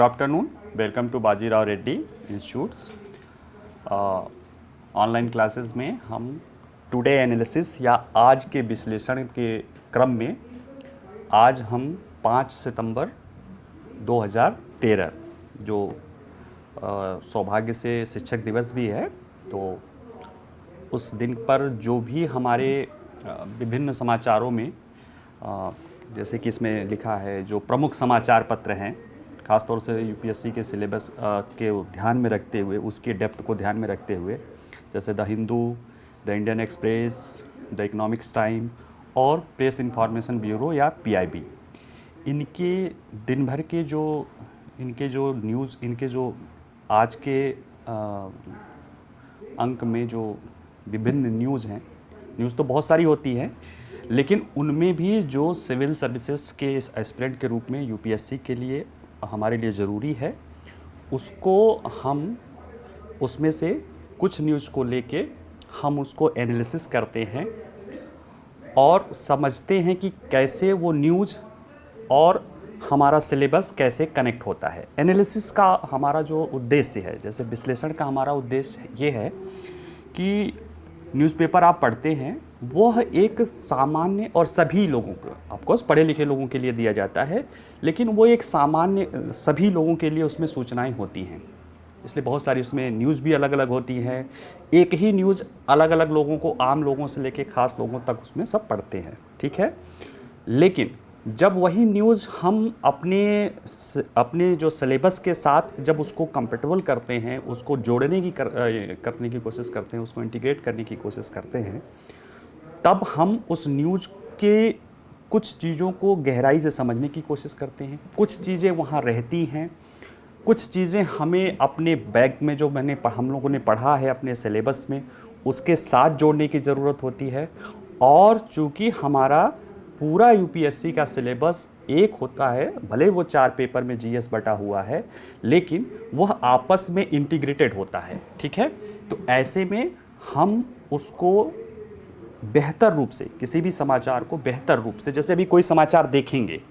afternoon. Welcome to Bajirao Reddy institutes. Online classes में हम today analysis या आज के विश्लेषण के क्रम में आज हम 5 सितंबर 2013 जो सौभाग्य से शिक्षक दिवस भी है, तो उस दिन पर जो भी हमारे विभिन्न समाचारों में जैसे कि इसमें लिखा है जो प्रमुख समाचार पत्र हैं, ख़ासतौर से यूपीएससी के सिलेबस के ध्यान में रखते हुए, उसके डेप्थ को ध्यान में रखते हुए, जैसे the Hindu, the Indian express, the economics time और प्रेस इंफॉर्मेशन ब्यूरो या पीआईबी, इनके दिन भर के इनके जो आज के अंक में जो विभिन्न न्यूज़ हैं, न्यूज़ तो बहुत सारी होती हैं, लेकिन उनमें भी जो सिविल सर्विसेज के एस्पिरेंट के रूप में यूपीएससी के लिए हमारे लिए ज़रूरी है, उसको हम उसमें से कुछ न्यूज़ को लेके हम उसको एनालिसिस करते हैं और समझते हैं कि कैसे वो न्यूज़ और हमारा सिलेबस कैसे कनेक्ट होता है। एनालिसिस का हमारा जो उद्देश्य है, जैसे विश्लेषण का हमारा उद्देश्य ये है कि न्यूज़पेपर आप पढ़ते हैं, वह एक सामान्य और सभी लोगों को, ऑफकोर्स पढ़े लिखे लोगों के लिए दिया जाता है, लेकिन वो एक सामान्य सभी लोगों के लिए उसमें सूचनाएं होती हैं, इसलिए बहुत सारी उसमें न्यूज़ भी अलग अलग होती हैं। एक ही न्यूज़ अलग अलग लोगों को, आम लोगों से लेकर ख़ास लोगों तक उसमें सब पढ़ते हैं, ठीक है। लेकिन जब वही न्यूज़ हम अपने जो सिलेबस के साथ जब उसको कंपेटेबल करते हैं, उसको जोड़ने की करने की कोशिश करते हैं, उसको इंटीग्रेट करने की कोशिश करते हैं, तब हम उस न्यूज़ के कुछ चीज़ों को गहराई से समझने की कोशिश करते हैं। कुछ चीज़ें वहाँ रहती हैं, कुछ चीज़ें हमें अपने बैग में जो हम लोगों ने पढ़ा है अपने सिलेबस में, उसके साथ जोड़ने की ज़रूरत होती है। और चूँकि हमारा पूरा यूपीएससी का सिलेबस एक होता है, भले वो 4 पेपर में जीएस बटा हुआ है, लेकिन वह आपस में इंटीग्रेटेड होता है, ठीक है। तो ऐसे में हम उसको बेहतर रूप से, किसी भी समाचार को बेहतर रूप से, जैसे अभी कोई समाचार देखेंगे,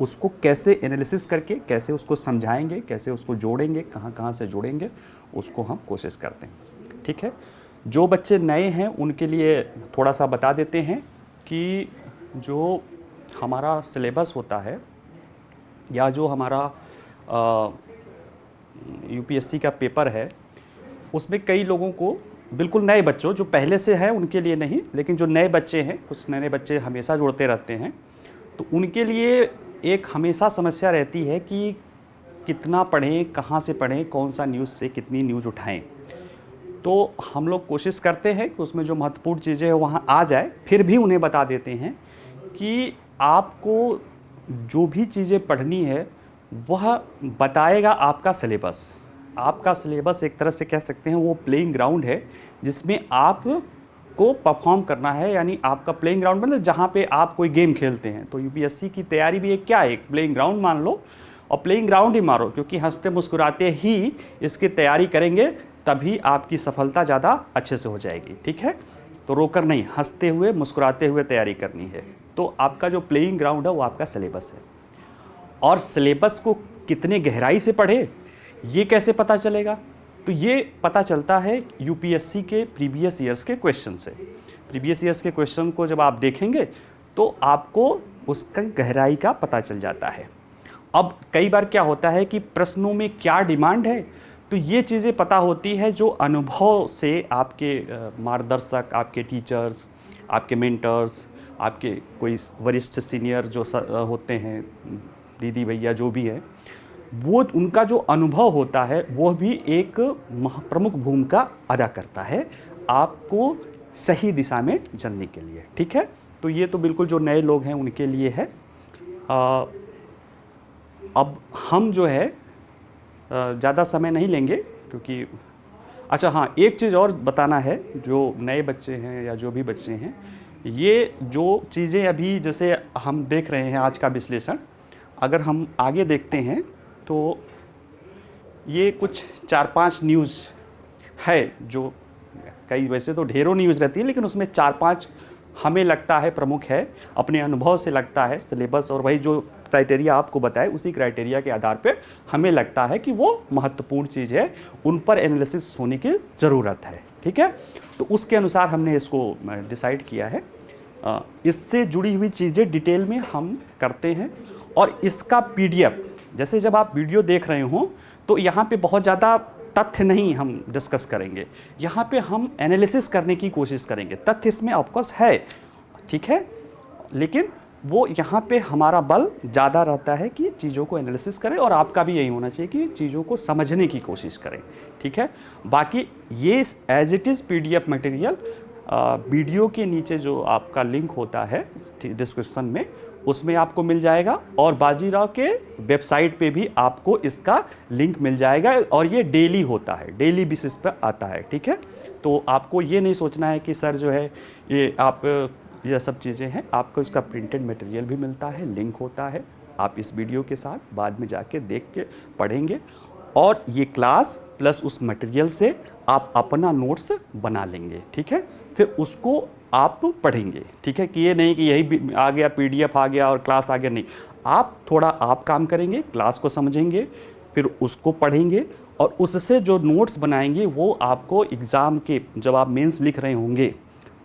उसको कैसे एनालिसिस करके कैसे उसको समझाएंगे, कैसे उसको जोड़ेंगे, कहाँ कहाँ से जोड़ेंगे, उसको हम कोशिश करते हैं, ठीक है। जो बच्चे नए हैं उनके लिए थोड़ा सा बता देते हैं कि जो हमारा सिलेबस होता है या जो हमारा यूपीएससी का पेपर है, उसमें कई लोगों को, बिल्कुल नए बच्चों जो पहले से है उनके लिए नहीं, लेकिन जो नए बच्चे हैं, कुछ नए बच्चे हमेशा जुड़ते रहते हैं, तो उनके लिए एक हमेशा समस्या रहती है कि कितना पढ़ें, कहाँ से पढ़ें, कौन सा न्यूज़ से कितनी न्यूज़ उठाएं। तो हम लोग कोशिश करते हैं कि उसमें जो महत्वपूर्ण चीज़ें हैं वहाँ आ जाए, फिर भी उन्हें बता देते हैं कि आपको जो भी चीज़ें पढ़नी है वह बताएगा आपका सिलेबस। आपका सिलेबस एक तरह से कह सकते हैं वो प्लेइंग ग्राउंड है जिसमें आप को परफॉर्म करना है, यानी आपका प्लेइंग ग्राउंड मतलब जहाँ पे आप कोई गेम खेलते हैं। तो यूपीएससी की तैयारी भी एक क्या है, एक प्लेइंग ग्राउंड मान लो और प्लेइंग ग्राउंड ही मारो, क्योंकि हंसते मुस्कुराते ही इसकी तैयारी करेंगे तभी आपकी सफलता ज़्यादा अच्छे से हो जाएगी, ठीक है। तो रोकर नहीं, हंसते हुए मुस्कुराते हुए तैयारी करनी है। तो आपका जो प्लेइंग ग्राउंड है वो आपका सिलेबस है। और सिलेबस को कितने गहराई से पढ़े ये कैसे पता चलेगा? तो ये पता चलता है यूपीएससी के प्रीवियस ईयर्स के क्वेश्चन से। प्रीवियस ईयर्स के क्वेश्चन को जब आप देखेंगे तो आपको उसका गहराई का पता चल जाता है। अब कई बार क्या होता है कि प्रश्नों में क्या डिमांड है, तो ये चीज़ें पता होती है जो अनुभव से आपके मार्गदर्शक, आपके टीचर्स, आपके मेंटर्स, आपके कोई वरिष्ठ सीनियर जो होते हैं, दीदी भैया जो भी है, वो उनका जो अनुभव होता है वो भी एक प्रमुख भूमिका अदा करता है आपको सही दिशा में चलने के लिए, ठीक है। तो ये तो बिल्कुल जो नए लोग हैं उनके लिए है। अब हम जो है ज़्यादा समय नहीं लेंगे, क्योंकि अच्छा हाँ, एक चीज़ और बताना है, जो नए बच्चे हैं या जो भी बच्चे हैं, ये जो चीज़ें अभी जैसे हम देख रहे हैं आज का विश्लेषण, अगर हम आगे देखते हैं तो ये कुछ 4-5 न्यूज़ है, जो कई वैसे तो ढेरों न्यूज़ रहती है, लेकिन उसमें 4-5 हमें लगता है प्रमुख है, अपने अनुभव से लगता है सिलेबस और वही जो क्राइटेरिया आपको बताए उसी क्राइटेरिया के आधार पे हमें लगता है कि वो महत्वपूर्ण चीज़ है, उन पर एनालिसिस होने की ज़रूरत है। ठीक है, तो उसके अनुसार हमने इसको डिसाइड किया है। इससे जुड़ी हुई चीज़ें डिटेल में हम करते हैं और इसका पीडीएफ, जैसे जब आप वीडियो देख रहे हो तो यहाँ पे बहुत ज़्यादा तथ्य नहीं हम डिस्कस करेंगे, यहाँ पे हम एनालिसिस करने की कोशिश करेंगे। तथ्य इसमें ऑफकोर्स है, ठीक है, लेकिन वो यहाँ पे हमारा बल ज़्यादा रहता है कि चीज़ों को एनालिसिस करें और आपका भी यही होना चाहिए कि चीज़ों को समझने की कोशिश करें। ठीक है, बाकी ये as it is PDF material video के नीचे जो आपका लिंक होता है डिस्क्रिप्शन में, उसमें आपको मिल जाएगा और बाजीराव के वेबसाइट पे भी आपको इसका लिंक मिल जाएगा और ये डेली होता है, डेली बेसिस पर आता है। ठीक है, तो आपको ये नहीं सोचना है कि सर जो है ये आप ये सब चीज़ें हैं, आपको इसका प्रिंटेड मटेरियल भी मिलता है, लिंक होता है, आप इस वीडियो के साथ बाद में जाके देख के पढ़ेंगे और ये क्लास प्लस उस मटेरियल से आप अपना नोट्स बना लेंगे। ठीक है, फिर उसको आप पढ़ेंगे। ठीक है, कि ये नहीं कि यही आ गया पीडीएफ आ गया और क्लास आ गया, नहीं, आप थोड़ा आप काम करेंगे, क्लास को समझेंगे, फिर उसको पढ़ेंगे और उससे जो नोट्स बनाएंगे वो आपको एग्ज़ाम के जब आप मेंस लिख रहे होंगे,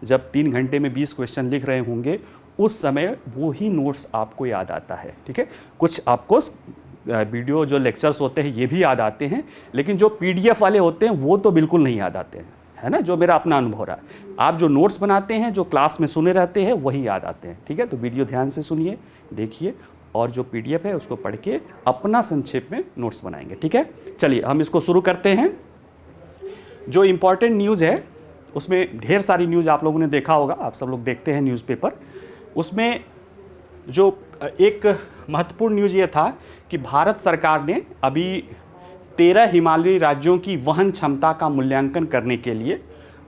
जब 3 घंटे में 20 क्वेश्चन लिख रहे होंगे, उस समय वो ही नोट्स आपको याद आता है। ठीक है, कुछ आपको वीडियो जो लेक्चर्स होते हैं ये भी याद आते हैं, लेकिन जो पीडीएफ वाले होते हैं वो तो बिल्कुल नहीं याद आते हैं, है ना, जो मेरा अपना अनुभव रहा है। आप जो नोट्स बनाते हैं, जो क्लास में सुने रहते हैं, वही याद आते हैं। ठीक है, तो वीडियो ध्यान से सुनिए, देखिए और जो पीडीएफ है उसको पढ़ के अपना संक्षेप में नोट्स बनाएंगे। ठीक है, चलिए हम इसको शुरू करते हैं। जो इम्पॉर्टेंट न्यूज़ है उसमें ढेर सारी न्यूज़ आप लोगों ने देखा होगा, आप सब लोग देखते हैं न्यूज़पेपर। उसमें जो एक महत्वपूर्ण न्यूज़ ये था कि भारत सरकार ने अभी 13 हिमालयी राज्यों की वहन क्षमता का मूल्यांकन करने के लिए,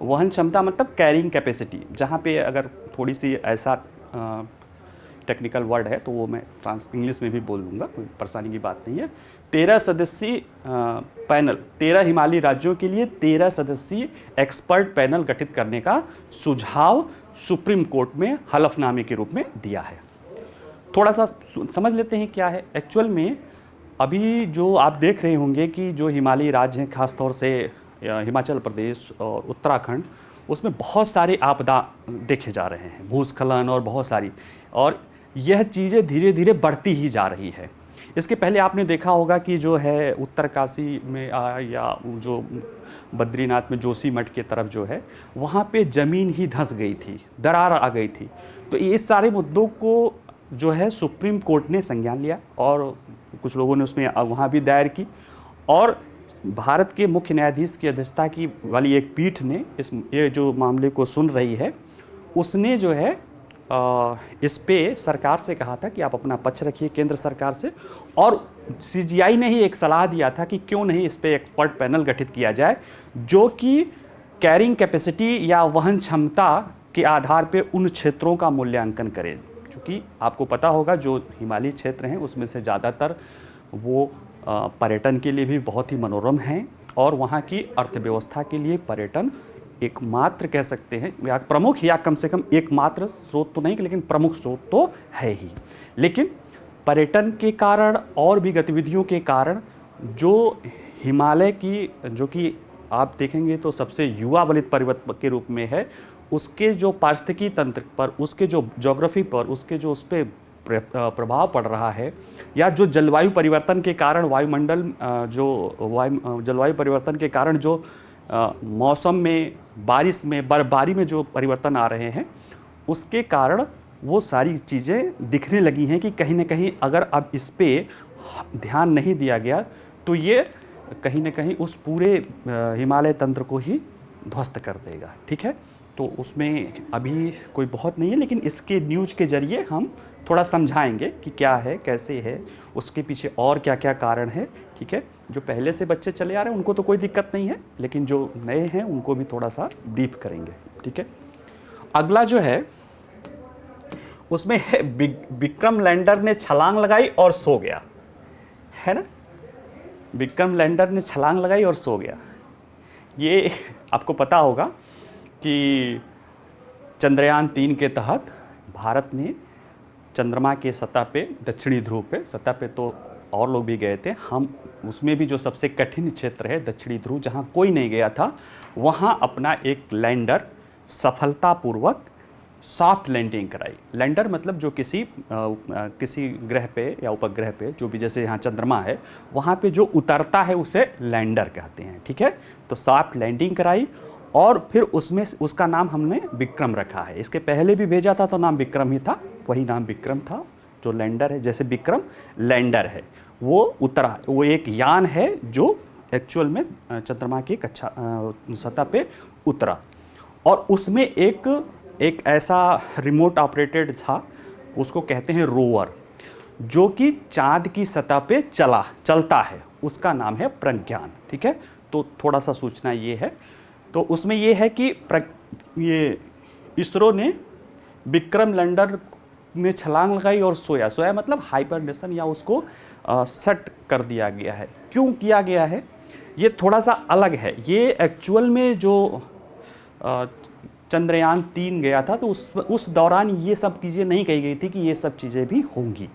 वहन क्षमता मतलब कैरिंग कैपेसिटी, जहाँ पे अगर थोड़ी सी ऐसा टेक्निकल वर्ड है तो वो मैं इंग्लिश में भी बोल लूँगा, कोई परेशानी की बात नहीं है। 13 सदस्यीय पैनल, 13 हिमालयी राज्यों के लिए 13 सदस्यीय एक्सपर्ट पैनल गठित करने का सुझाव सुप्रीम कोर्ट में हलफनामे के रूप में दिया है। थोड़ा सा समझ लेते हैं क्या है एक्चुअल में। अभी जो आप देख रहे होंगे कि जो हिमालयी राज्य हैं, खास तौर से हिमाचल प्रदेश और उत्तराखंड, उसमें बहुत सारी आपदा देखे जा रहे हैं, भूस्खलन और बहुत सारी, और यह चीज़ें धीरे धीरे बढ़ती ही जा रही है। इसके पहले आपने देखा होगा कि जो है उत्तरकाशी में या जो बद्रीनाथ में जोशीमठ की तरफ जो है, वहाँ पे ज़मीन ही धंस गई थी, दरार आ गई थी। तो ये सारे मुद्दों को जो है सुप्रीम कोर्ट ने संज्ञान लिया और कुछ लोगों ने उसमें वहाँ भी दायर की, और भारत के मुख्य न्यायाधीश की अध्यक्षता की वाली एक पीठ ने ये जो मामले को सुन रही है, उसने जो है इस पे सरकार से कहा था कि आप अपना पक्ष रखिए केंद्र सरकार से, और सीजीआई ने ही एक सलाह दिया था कि क्यों नहीं इस पे एक्सपर्ट पैनल गठित किया जाए जो कि कैरिंग कैपेसिटी या वहन क्षमता के आधार पे उन क्षेत्रों का मूल्यांकन करे। क्योंकि आपको पता होगा जो हिमालयी क्षेत्र हैं उसमें से ज़्यादातर वो पर्यटन के लिए भी बहुत ही मनोरम हैं और वहाँ की अर्थव्यवस्था के लिए पर्यटन एकमात्र कह सकते हैं, या प्रमुख, या कम से कम एकमात्र स्रोत तो नहीं लेकिन प्रमुख स्रोत तो है ही। लेकिन पर्यटन के कारण और भी गतिविधियों के कारण जो हिमालय की, जो कि आप देखेंगे तो सबसे युवा बलित पर्वत के रूप में है, उसके जो पारिस्थितिकी तंत्र पर, उसके जो ज्योग्राफी पर, उसके जो उस पर प्रभाव पड़ रहा है, या जो जलवायु परिवर्तन के कारण वायुमंडल जलवायु परिवर्तन के कारण जो मौसम में, बारिश में, बर्फबारी में जो परिवर्तन आ रहे हैं, उसके कारण वो सारी चीज़ें दिखने लगी हैं कि कहीं ना कहीं अगर अब इस पे ध्यान नहीं दिया गया तो ये कहीं ना कहीं उस पूरे हिमालय तंत्र को ही ध्वस्त कर देगा। ठीक है, तो उसमें अभी कोई बहुत नहीं है, लेकिन इसके न्यूज़ के ज़रिए हम थोड़ा समझाएंगे कि क्या है, कैसे है, उसके पीछे और क्या क्या कारण है। ठीक है, जो पहले से बच्चे चले आ रहे हैं उनको तो कोई दिक्कत नहीं है, लेकिन जो नए हैं उनको भी थोड़ा सा ब्रीफ करेंगे। ठीक है, अगला जो है उसमें है विक्रम लैंडर ने छलांग लगाई और सो गया, है ना। विक्रम लैंडर ने छलांग लगाई और सो गया। ये आपको पता होगा कि चंद्रयान-3 के तहत भारत ने चंद्रमा के सतह पे, दक्षिणी ध्रुव पे, सतह पे तो और लोग भी गए थे, हम उसमें भी जो सबसे कठिन क्षेत्र है दक्षिणी ध्रुव, जहाँ कोई नहीं गया था, वहाँ अपना एक लैंडर सफलतापूर्वक सॉफ्ट लैंडिंग कराई। लैंडर मतलब जो किसी ग्रह पे या उपग्रह पे, जो भी, जैसे यहाँ चंद्रमा है, वहाँ पे जो उतरता है उसे लैंडर कहते हैं, ठीक है। तो सॉफ्ट लैंडिंग कराई और फिर उसमें उसका नाम हमने विक्रम रखा है। इसके पहले भी भेजा था तो नाम विक्रम ही था, वही नाम विक्रम था। जो लैंडर है, जैसे विक्रम लैंडर है, वो उतरा, वो एक यान है जो एक्चुअल में चंद्रमा की कक्षा सतह पे उतरा। और उसमें एक ऐसा रिमोट ऑपरेटेड था, उसको कहते हैं रोवर, जो कि चांद की सतह पे चलता है, उसका नाम है प्रज्ञान, ठीक है। तो थोड़ा सा सूचना ये है, तो उसमें ये है कि ये इसरो ने विक्रम लैंडर में छलांग लगाई और सोया मतलब हाइबरनेशन, या उसको सेट कर दिया गया है। क्यों किया गया है, ये थोड़ा सा अलग है। ये एक्चुअल में जो चंद्रयान-3 गया था तो उस दौरान ये सब चीज़ें नहीं कही गई थी कि ये सब चीज़ें भी होंगी।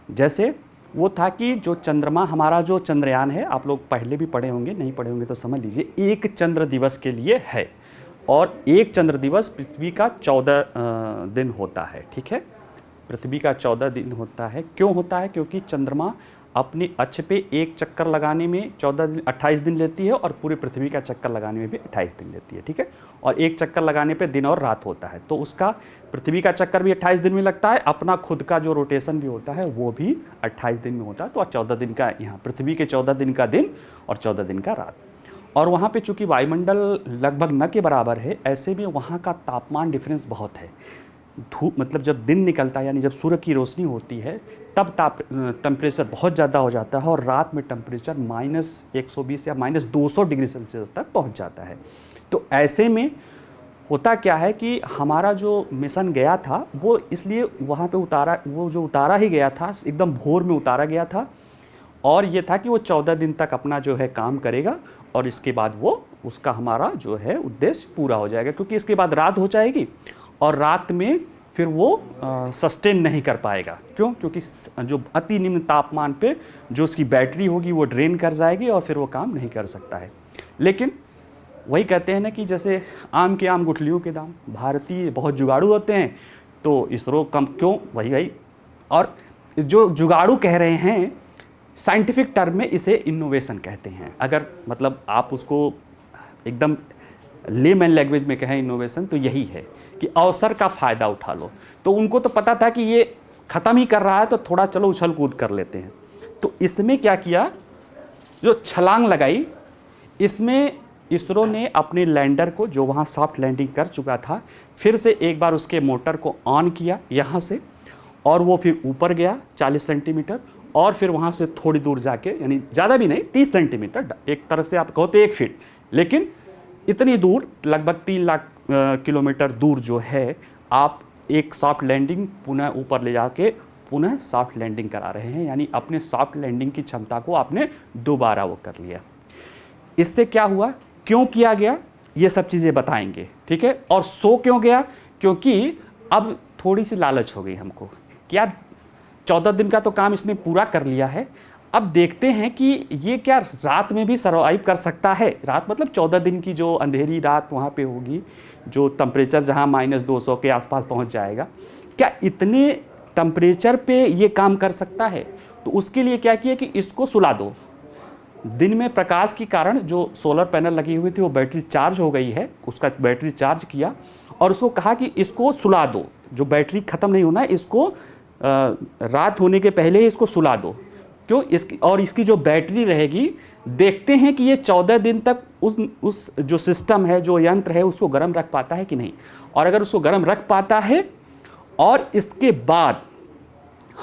जैसे वो था कि जो चंद्रमा, हमारा जो चंद्रयान है, आप लोग पहले भी पढ़े होंगे, नहीं पढ़े होंगे तो समझ लीजिए, एक चंद्र दिवस के लिए है, और एक चंद्र दिवस पृथ्वी का 14 दिन होता है, ठीक है। पृथ्वी का 14 दिन होता है। क्यों होता है? क्योंकि चंद्रमा अपने अक्ष पे एक चक्कर लगाने में 28 दिन लेती है, और पूरे पृथ्वी का चक्कर लगाने में भी 28 दिन लेती है, ठीक है। और एक चक्कर लगाने पे दिन और रात होता है, तो उसका पृथ्वी का चक्कर भी 28 दिन में लगता है, अपना खुद का जो रोटेशन भी होता है वो भी 28 दिन में होता है। तो 14 दिन का, यहाँ पृथ्वी के 14 दिन का दिन और 14 दिन का रात। और वहाँ पे चूँकि वायुमंडल लगभग न के बराबर है, ऐसे में वहाँ का तापमान डिफरेंस बहुत है। धूप मतलब जब दिन निकलता है, यानी जब सूर्य की रोशनी होती है, तब टेम्परेचर बहुत ज़्यादा हो जाता है, और रात में टेम्परेचर -120 या -200 डिग्री सेल्सियस तक पहुंच जाता है। तो ऐसे में होता क्या है कि हमारा जो मिशन गया था वो इसलिए वहाँ पे उतारा ही गया था, एकदम भोर में उतारा गया था, और ये था कि वो 14 दिन तक अपना जो है काम करेगा, और इसके बाद वो उसका हमारा जो है उद्देश्य पूरा हो जाएगा। क्योंकि इसके बाद रात हो जाएगी, और रात में फिर वो सस्टेन नहीं कर पाएगा। क्यों? क्योंकि जो अति निम्न तापमान पे जो उसकी बैटरी होगी वो ड्रेन कर जाएगी, और फिर वो काम नहीं कर सकता है। लेकिन वही कहते हैं ना कि जैसे आम के आम गुठलियों के दाम, भारतीय बहुत जुगाड़ू होते हैं, तो इसरो कम क्यों, वही। और जो जुगाड़ू कह रहे हैं, साइंटिफिक टर्म में इसे इनोवेशन कहते हैं। अगर मतलब आप उसको एकदम लेमैन लैंग्वेज में कहें इनोवेशन, तो यही है कि अवसर का फ़ायदा उठा लो। तो उनको तो पता था कि ये ख़त्म ही कर रहा है, तो थोड़ा चलो उछल कूद कर लेते हैं। तो इसमें क्या किया, जो छलांग लगाई, इसमें इसरो ने अपने लैंडर को, जो वहाँ सॉफ्ट लैंडिंग कर चुका था, फिर से एक बार उसके मोटर को ऑन किया यहाँ से, और वो फिर ऊपर गया 40 सेंटीमीटर, और फिर वहाँ से थोड़ी दूर जाके, यानी ज़्यादा भी नहीं, 30 सेंटीमीटर, एक तरह से आप कहो तो 1 फीट, लेकिन इतनी दूर, लगभग 3 लाख किलोमीटर दूर जो है, आप एक सॉफ्ट लैंडिंग पुनः ऊपर ले जाके पुनः सॉफ्ट लैंडिंग करा रहे हैं। यानी अपने सॉफ्ट लैंडिंग की क्षमता को आपने दोबारा वो कर लिया। इससे क्या हुआ, क्यों किया गया, ये सब चीज़ें बताएंगे, ठीक है। और सो क्यों गया, क्योंकि अब थोड़ी सी लालच हो गई हमको कि यार 14 दिन का तो काम इसने पूरा कर लिया है, अब देखते हैं कि ये क्या रात में भी सर्वाइव कर सकता है। रात मतलब 14 दिन की जो अंधेरी रात वहाँ पे होगी, जो टेम्परेचर जहाँ -200 के आसपास पहुँच जाएगा, क्या इतने टेम्परेचर पे ये काम कर सकता है। तो उसके लिए क्या किया कि इसको सुला दो। दिन में प्रकाश के कारण जो सोलर पैनल लगी हुई थी वो बैटरी चार्ज हो गई है, उसका बैटरी चार्ज किया, और उसको कहा कि इसको सुला दो, जो बैटरी ख़त्म नहीं होना है, इसको रात होने के पहले ही इसको सुला दो। क्यों? इसकी जो बैटरी रहेगी, देखते हैं कि ये 14 दिन तक उस जो सिस्टम है, जो यंत्र है, उसको गर्म रख पाता है कि नहीं। और अगर उसको गर्म रख पाता है, और इसके बाद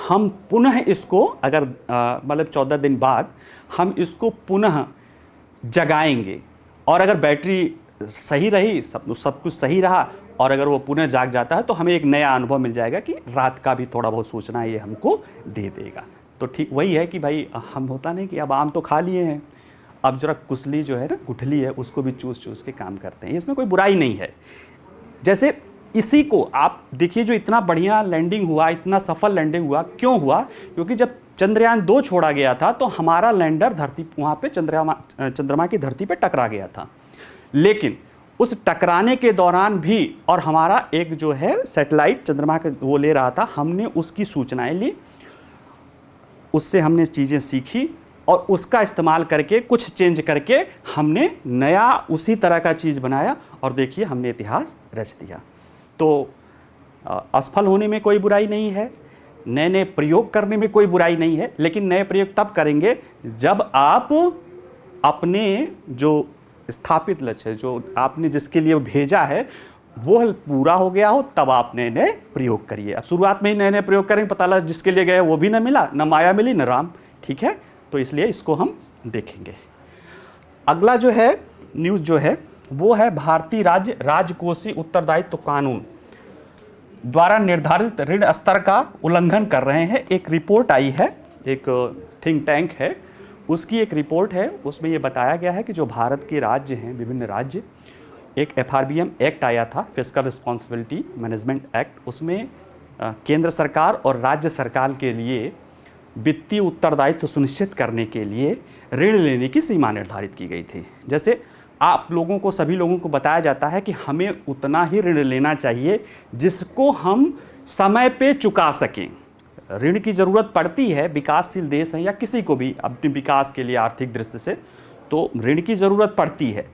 हम पुनः इसको, अगर मतलब 14 दिन बाद हम इसको पुनः जगाएंगे, और अगर बैटरी सही रही, सब कुछ सही रहा, और अगर वो पुनः जाग जाता है, तो हमें एक नया अनुभव मिल जाएगा कि रात का भी थोड़ा बहुत सूचना ये हमको दे देगा। तो ठीक वही है कि भाई हम होता नहीं कि अब आम तो खा लिए हैं, अब जरा कुसली जो है ना, गुठली है, उसको भी चूस चूस के काम करते हैं। इसमें कोई बुराई नहीं है। जैसे इसी को आप देखिए, जो इतना बढ़िया लैंडिंग हुआ, इतना सफल लैंडिंग हुआ, क्यों हुआ? क्योंकि जब चंद्रयान 2 छोड़ा गया था तो हमारा लैंडर धरती, वहाँ पे चंद्रमा की धरती पे टकरा गया था। लेकिन उस टकराने के दौरान भी, और हमारा एक जो है सैटेलाइट चंद्रमा का वो ले रहा था, हमने उसकी सूचनाएं ली, उससे हमने चीज़ें सीखी और उसका इस्तेमाल करके कुछ चेंज करके हमने नया उसी तरह का चीज़ बनाया और देखिए हमने इतिहास रच दिया। तो असफल होने में कोई बुराई नहीं है, नए नए प्रयोग करने में कोई बुराई नहीं है, लेकिन नए प्रयोग तब करेंगे जब आप अपने जो स्थापित लक्ष्य है, जो आपने जिसके लिए भेजा है, वो पूरा हो गया हो, तब आप नए नए प्रयोग करिए। अब शुरुआत में ही नए नए प्रयोग करेंगे, पता लगा जिसके लिए गए वो भी न मिला, न माया मिली न राम। ठीक है, तो इसलिए इसको हम देखेंगे। अगला जो है न्यूज़ जो है वो है भारतीय राज्य राजकोषीय उत्तरदायित्व कानून द्वारा निर्धारित ऋण स्तर का उल्लंघन कर रहे हैं। एक रिपोर्ट आई है, एक थिंक टैंक है, उसकी एक रिपोर्ट है। उसमें ये बताया गया है कि जो भारत के राज्य हैं, विभिन्न राज्य, एक FRBM एक्ट आया था, फिस्कल रिस्पॉन्सिबिलिटी मैनेजमेंट एक्ट, उसमें केंद्र सरकार और राज्य सरकार के लिए वित्तीय उत्तरदायित्व सुनिश्चित करने के लिए ऋण लेने की सीमा निर्धारित की गई थी। जैसे आप लोगों को, सभी लोगों को बताया जाता है कि हमें उतना ही ऋण लेना चाहिए जिसको हम समय पे चुका सकें। ऋण की ज़रूरत पड़ती है, विकासशील देश हैं या किसी को भी अपने विकास के लिए आर्थिक दृष्टि से, तो ऋण की ज़रूरत पड़ती है।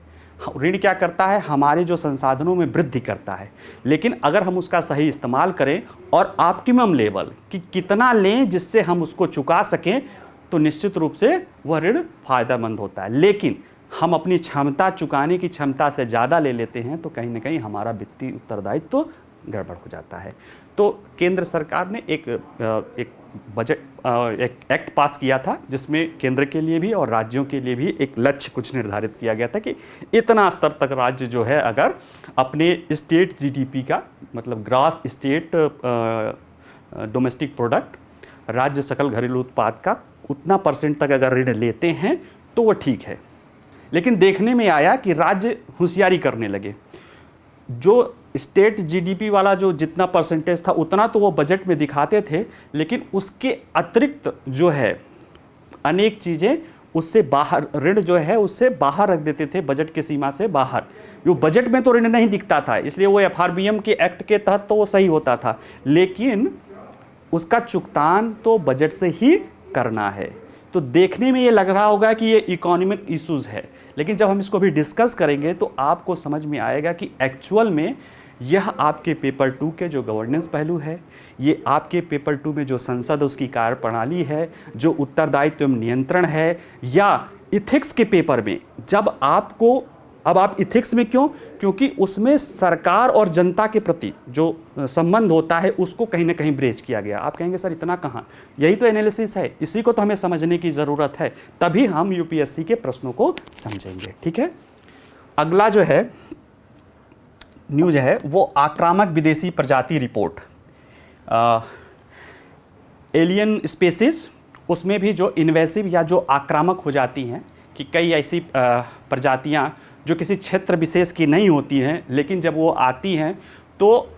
ऋण क्या करता है? हमारे जो संसाधनों में वृद्धि करता है। लेकिन अगर हम उसका सही इस्तेमाल करें और ऑप्टिमम लेवल कि कितना लें जिससे हम उसको चुका सकें, तो निश्चित रूप से वह ऋण फायदेमंद होता है। लेकिन हम अपनी क्षमता, चुकाने की क्षमता से ज़्यादा ले लेते हैं तो कहीं ना कहीं हमारा वित्तीय उत्तरदायित्व तो गड़बड़ हो जाता है। तो केंद्र सरकार ने एक एक्ट पास किया था जिसमें केंद्र के लिए भी और राज्यों के लिए भी एक लक्ष्य कुछ निर्धारित किया गया था कि इतना स्तर तक राज्य जो है अगर अपने स्टेट GDP का, मतलब ग्रॉस स्टेट डोमेस्टिक प्रोडक्ट, राज्य सकल घरेलू उत्पाद का उतना % तक अगर ऋण लेते हैं तो वो ठीक है। लेकिन देखने में आया कि राज्य होशियारी करने लगे, जो स्टेट GDP वाला जो जितना % था उतना तो वो बजट में दिखाते थे, लेकिन उसके अतिरिक्त जो है अनेक चीज़ें उससे बाहर, ऋण जो है उससे बाहर रख देते थे, बजट की सीमा से बाहर। जो बजट में तो ऋण नहीं दिखता था, इसलिए वो FRBM के एक्ट के तहत तो वो सही होता था, लेकिन उसका चुगतान तो बजट से ही करना है। तो देखने में ये लग रहा होगा कि ये इकोनॉमिक इश्यूज़ है, लेकिन जब हम इसको भी डिस्कस करेंगे तो आपको समझ में आएगा कि एक्चुअल में यह आपके पेपर 2 के जो गवर्नेंस पहलू है, ये आपके पेपर 2 में जो संसद उसकी कार्यप्रणाली है, जो उत्तरदायित्व एवं नियंत्रण है, या इथिक्स के पेपर में जब आपको, अब आप इथिक्स में क्यों? क्योंकि उसमें सरकार और जनता के प्रति जो संबंध होता है उसको कहीं ना कहीं ब्रेच किया गया। आप कहेंगे सर इतना कहाँ, यही तो एनालिसिस है, इसी को तो हमें समझने की ज़रूरत है, तभी हम UPSC के प्रश्नों को समझेंगे। ठीक है, अगला जो है न्यूज़ है वो आक्रामक विदेशी प्रजाति रिपोर्ट, एलियन स्पेसीज, उसमें भी जो इन्वेसिव या जो आक्रामक हो जाती हैं, कि कई ऐसी प्रजातियां जो किसी क्षेत्र विशेष की नहीं होती हैं, लेकिन जब वो आती हैं तो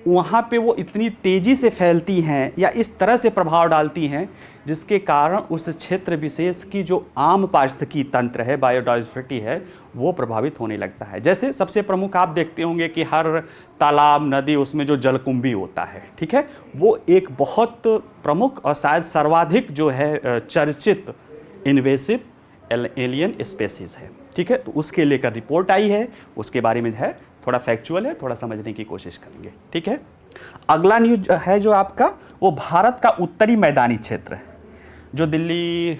वहाँ पे वो इतनी तेज़ी से फैलती हैं या इस तरह से प्रभाव डालती हैं जिसके कारण उस क्षेत्र विशेष की जो आम पारिस्थितिकी तंत्र है, बायोडाइवर्सिटी है, वो प्रभावित होने लगता है। जैसे सबसे प्रमुख आप देखते होंगे कि हर तालाब, नदी, उसमें जो जलकुंभी होता है, ठीक है, वो एक बहुत प्रमुख और शायद सर्वाधिक जो है चर्चित इन्वेसिव एलियन स्पेसीज है। ठीक है, तो उसके लेकर रिपोर्ट आई है, उसके बारे में है, थोड़ा फैक्चुअल है, थोड़ा समझने की कोशिश करेंगे। ठीक है, अगला न्यूज है जो आपका वो भारत का उत्तरी मैदानी क्षेत्र, जो दिल्ली,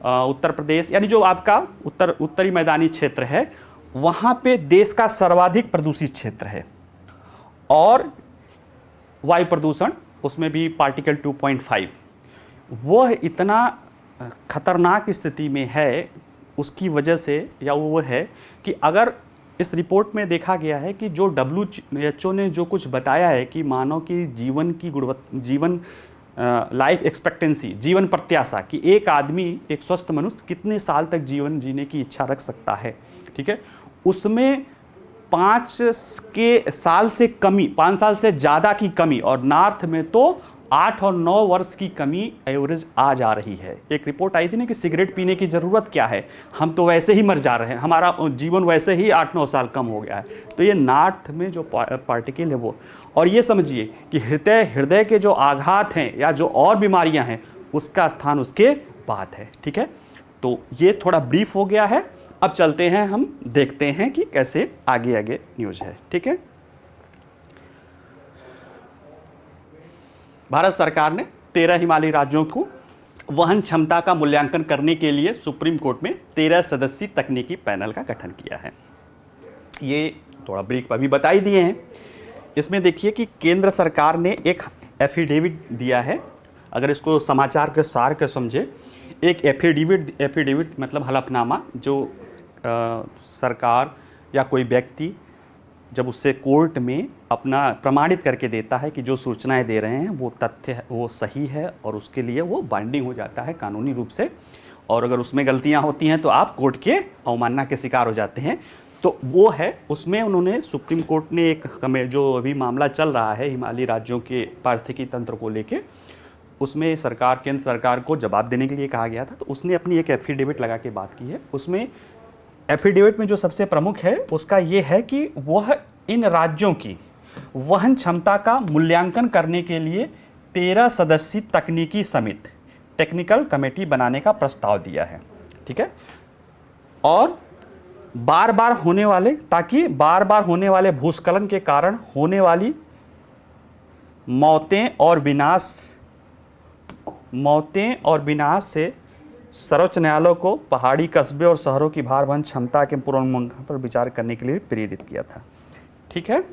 उत्तर प्रदेश, यानी जो आपका उत्तरी मैदानी क्षेत्र है, वहाँ पे देश का सर्वाधिक प्रदूषित क्षेत्र है और वायु प्रदूषण उसमें भी पार्टिकल 2.5 वह इतना खतरनाक स्थिति में है। उसकी वजह से या वो है कि अगर इस रिपोर्ट में देखा गया है कि जो WHO ने जो कुछ बताया है कि मानव की जीवन की गुणवत्ता, जीवन लाइफ एक्सपेक्टेंसी, जीवन प्रत्याशा, कि एक आदमी, एक स्वस्थ मनुष्य कितने साल तक जीवन जीने की इच्छा रख सकता है, ठीक है, उसमें 5 साल से ज़्यादा की कमी, और नॉर्थ में तो 8 और 9 वर्ष की कमी एवरेज आ जा रही है। एक रिपोर्ट आई थी ना कि सिगरेट पीने की ज़रूरत क्या है, हम तो वैसे ही मर जा रहे हैं, हमारा जीवन वैसे ही 8-9 साल कम हो गया है। तो ये नॉर्थ में जो पार्टिकल है वो, और ये समझिए कि हृदय के जो आघात हैं या जो और बीमारियां हैं उसका स्थान उसके बाद है। ठीक है, तो ये थोड़ा ब्रीफ हो गया है। अब चलते हैं, हम देखते हैं कि कैसे आगे आगे न्यूज़ है। ठीक है, भारत सरकार ने 13 हिमालयी राज्यों को वहन क्षमता का मूल्यांकन करने के लिए सुप्रीम कोर्ट में 13 सदस्यीय तकनीकी पैनल का गठन किया है। ये थोड़ा ब्रीफ अभी बता ही दिए हैं। इसमें देखिए कि केंद्र सरकार ने एक एफिडेविट दिया है। अगर इसको समाचार के सार के समझे, एक एफिडेविट मतलब हलफनामा, जो सरकार या कोई व्यक्ति जब उससे कोर्ट में अपना प्रमाणित करके देता है कि जो सूचनाएं दे रहे हैं वो तथ्य वो सही है, और उसके लिए वो बाइंडिंग हो जाता है कानूनी रूप से, और अगर उसमें गलतियां होती हैं तो आप कोर्ट के अवमानना के शिकार हो जाते हैं। तो वो है, उसमें उन्होंने सुप्रीम कोर्ट ने एक जो अभी मामला चल रहा है हिमालयी राज्यों के पारिस्थितिकी तंत्र को लेके, उसमें केंद्र सरकार को जवाब देने के लिए कहा गया था। तो उसने अपनी एक एफिडेविट लगा के बात की है। उसमें एफिडेविट में जो सबसे प्रमुख है उसका ये है कि वह इन राज्यों की वहन क्षमता का मूल्यांकन करने के लिए 13 सदस्यीय तकनीकी समिति टेक्निकल कमेटी बनाने का प्रस्ताव दिया है। ठीक है, और ताकि बार बार होने वाले भूस्खलन के कारण होने वाली मौतें और विनाश से सर्वोच्च न्यायालय को पहाड़ी कस्बे और शहरों की भार वहन क्षमता के पुनर्मूल्यांकन पर विचार करने के लिए प्रेरित किया था। ठीक है,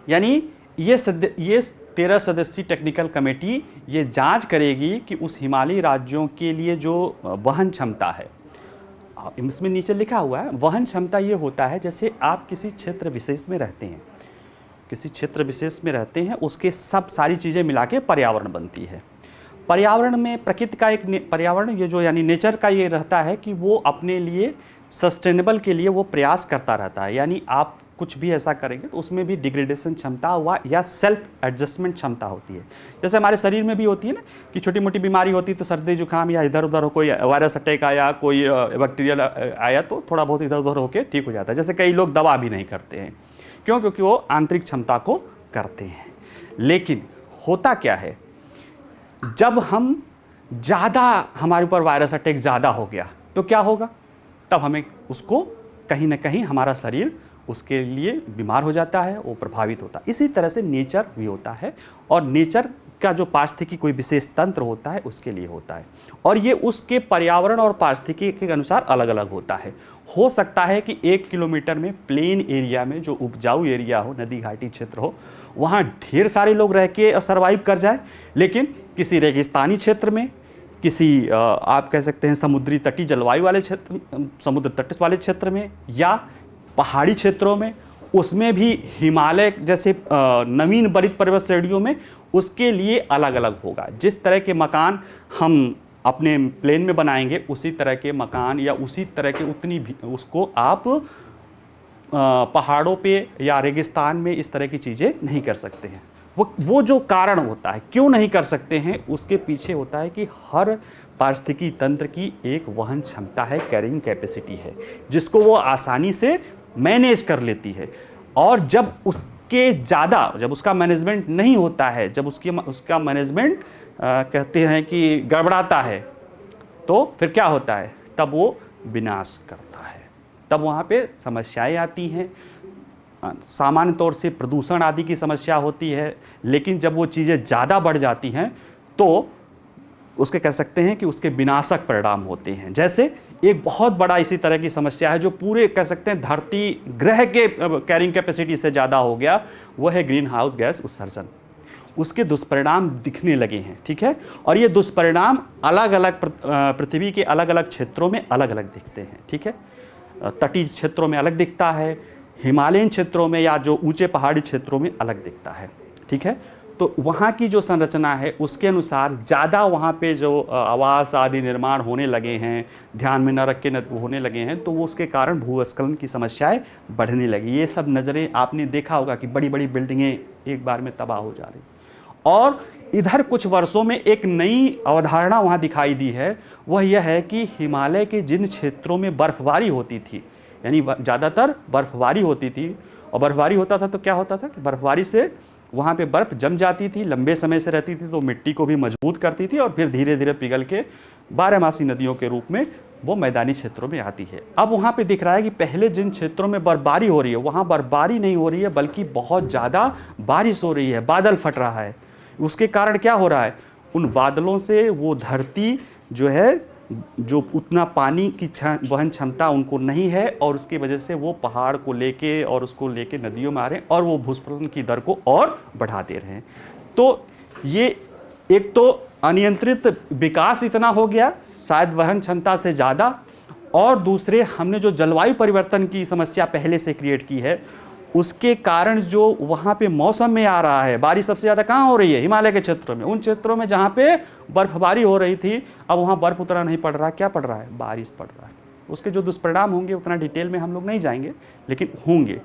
यानी ये 13 सदस्यीय टेक्निकल कमेटी ये जांच करेगी कि उस हिमालयी राज्यों के लिए जो वहन क्षमता है, इसमें नीचे लिखा हुआ है वहन क्षमता ये होता है जैसे आप किसी क्षेत्र विशेष में रहते हैं, उसके सब सारी चीज़ें मिला के पर्यावरण बनती है। पर्यावरण में प्रकृति का एक पर्यावरण ये जो यानी नेचर का ये रहता है कि वो अपने लिए सस्टेनेबल के लिए वो प्रयास करता रहता है। यानी आप कुछ भी ऐसा करेंगे तो उसमें भी डिग्रेडेशन क्षमता या सेल्फ एडजस्टमेंट क्षमता होती है। जैसे हमारे शरीर में भी होती है ना कि छोटी मोटी बीमारी होती है तो सर्दी जुकाम या इधर उधर कोई वायरस अटैक आया, कोई बैक्टीरियल आया तो थोड़ा बहुत इधर उधर होकर ठीक हो जाता है। जैसे कई लोग दवा भी नहीं करते हैं, क्यों? क्योंकि वो आंतरिक क्षमता को करते हैं। लेकिन होता क्या है, जब हमारे ऊपर वायरस अटैक ज़्यादा हो गया तो क्या होगा, तब हमें उसको कहीं ना कहीं हमारा शरीर उसके लिए बीमार हो जाता है, वो प्रभावित होता है। इसी तरह से नेचर भी होता है, और नेचर का जो पारिस्थितिकी कोई विशेष तंत्र होता है उसके लिए होता है, और ये उसके पर्यावरण और पारिस्थितिकी के अनुसार अलग अलग होता है। हो सकता है कि 1 किलोमीटर में प्लेन एरिया में जो उपजाऊ एरिया हो, नदी घाटी क्षेत्र हो, वहाँ ढेर सारे लोग रह के सर्वाइव कर जाए, लेकिन किसी रेगिस्तानी क्षेत्र में, किसी आप कह सकते हैं समुद्री तटीय जलवायु वाले क्षेत्र, समुद्र तट वाले क्षेत्र में, या पहाड़ी क्षेत्रों में, उसमें भी हिमालय जैसे नवीन बरित पर्वत श्रेणियों में, उसके लिए अलग अलग होगा। जिस तरह के मकान हम अपने प्लेन में बनाएंगे उसी तरह के मकान या उसी तरह के उसको आप पहाड़ों पे या रेगिस्तान में इस तरह की चीज़ें नहीं कर सकते हैं। वो जो कारण होता है क्यों नहीं कर सकते हैं, उसके पीछे होता है कि हर पारिस्थितिकी तंत्र की एक वहन क्षमता है, कैरिंग कैपेसिटी है, जिसको वो आसानी से मैनेज कर लेती है। और जब उसका मैनेजमेंट नहीं होता है, जब उसका मैनेजमेंट कहते हैं कि गड़बड़ाता है, तो फिर क्या होता है, तब वो विनाश करता है, तब वहाँ पे समस्याएं आती हैं। सामान्य तौर से प्रदूषण आदि की समस्या होती है, लेकिन जब वो चीज़ें ज़्यादा बढ़ जाती हैं तो उसके कह सकते हैं कि उसके विनाशक परिणाम होते हैं। जैसे एक बहुत बड़ा इसी तरह की समस्या है जो पूरे कह सकते हैं धरती ग्रह के कैरिंग कैपेसिटी से ज़्यादा हो गया, वो है ग्रीन हाउस गैस उत्सर्जन। उसके दुष्परिणाम दिखने लगे हैं। ठीक है, और ये दुष्परिणाम अलग अलग पृथ्वी के अलग अलग क्षेत्रों में अलग अलग दिखते हैं। ठीक है, तटीय क्षेत्रों में अलग दिखता है, हिमालयन क्षेत्रों में या जो ऊंचे पहाड़ी क्षेत्रों में अलग दिखता है। ठीक है, तो वहाँ की जो संरचना है उसके अनुसार ज़्यादा वहाँ पे जो आवास आदि निर्माण होने लगे हैं, ध्यान में न रख के होने लगे हैं, तो वो उसके कारण भूस्खलन की समस्याएं बढ़ने लगी। ये सब नज़रें आपने देखा होगा कि बड़ी बड़ी बिल्डिंगें एक बार में तबाह हो जा रही। और इधर कुछ वर्षों में एक नई अवधारणा वहाँ दिखाई दी है, वह यह है कि हिमालय के जिन क्षेत्रों में बर्फबारी होती थी, यानी ज़्यादातर बर्फबारी होती थी, और बर्फबारी होता था तो क्या होता था कि बर्फबारी से वहाँ पे बर्फ़ जम जाती थी, लंबे समय से रहती थी, तो मिट्टी को भी मजबूत करती थी और फिर धीरे धीरे पिघल के बारहमासी नदियों के रूप में वो मैदानी क्षेत्रों में आती है। अब वहाँ पे दिख रहा है कि पहले जिन क्षेत्रों में बर्फबारी हो रही है वहाँ बर्फबारी नहीं हो रही है, बल्कि बहुत ज़्यादा बारिश हो रही है, बादल फट रहा है। उसके कारण क्या हो रहा है, उन बादलों से वो धरती जो है, जो उतना पानी की वहन क्षमता उनको नहीं है, और उसकी वजह से वो पहाड़ को लेके और उसको लेके नदियों में आ रहे हैं और वो भूस्खलन की दर को और बढ़ा दे रहे हैं। तो ये एक तो अनियंत्रित विकास इतना हो गया, शायद वहन क्षमता से ज़्यादा, और दूसरे हमने जो जलवायु परिवर्तन की समस्या पहले से क्रिएट की है, उसके कारण जो वहाँ पे मौसम में आ रहा है, बारिश सबसे ज़्यादा कहाँ हो रही है, हिमालय के क्षेत्रों में। उन क्षेत्रों में जहाँ पे बर्फबारी हो रही थी, अब वहाँ बर्फ उतना नहीं पड़ रहा, क्या पड़ रहा है, बारिश पड़ रहा है। उसके जो दुष्परिणाम होंगे उतना डिटेल में हम लोग नहीं जाएंगे, लेकिन होंगे।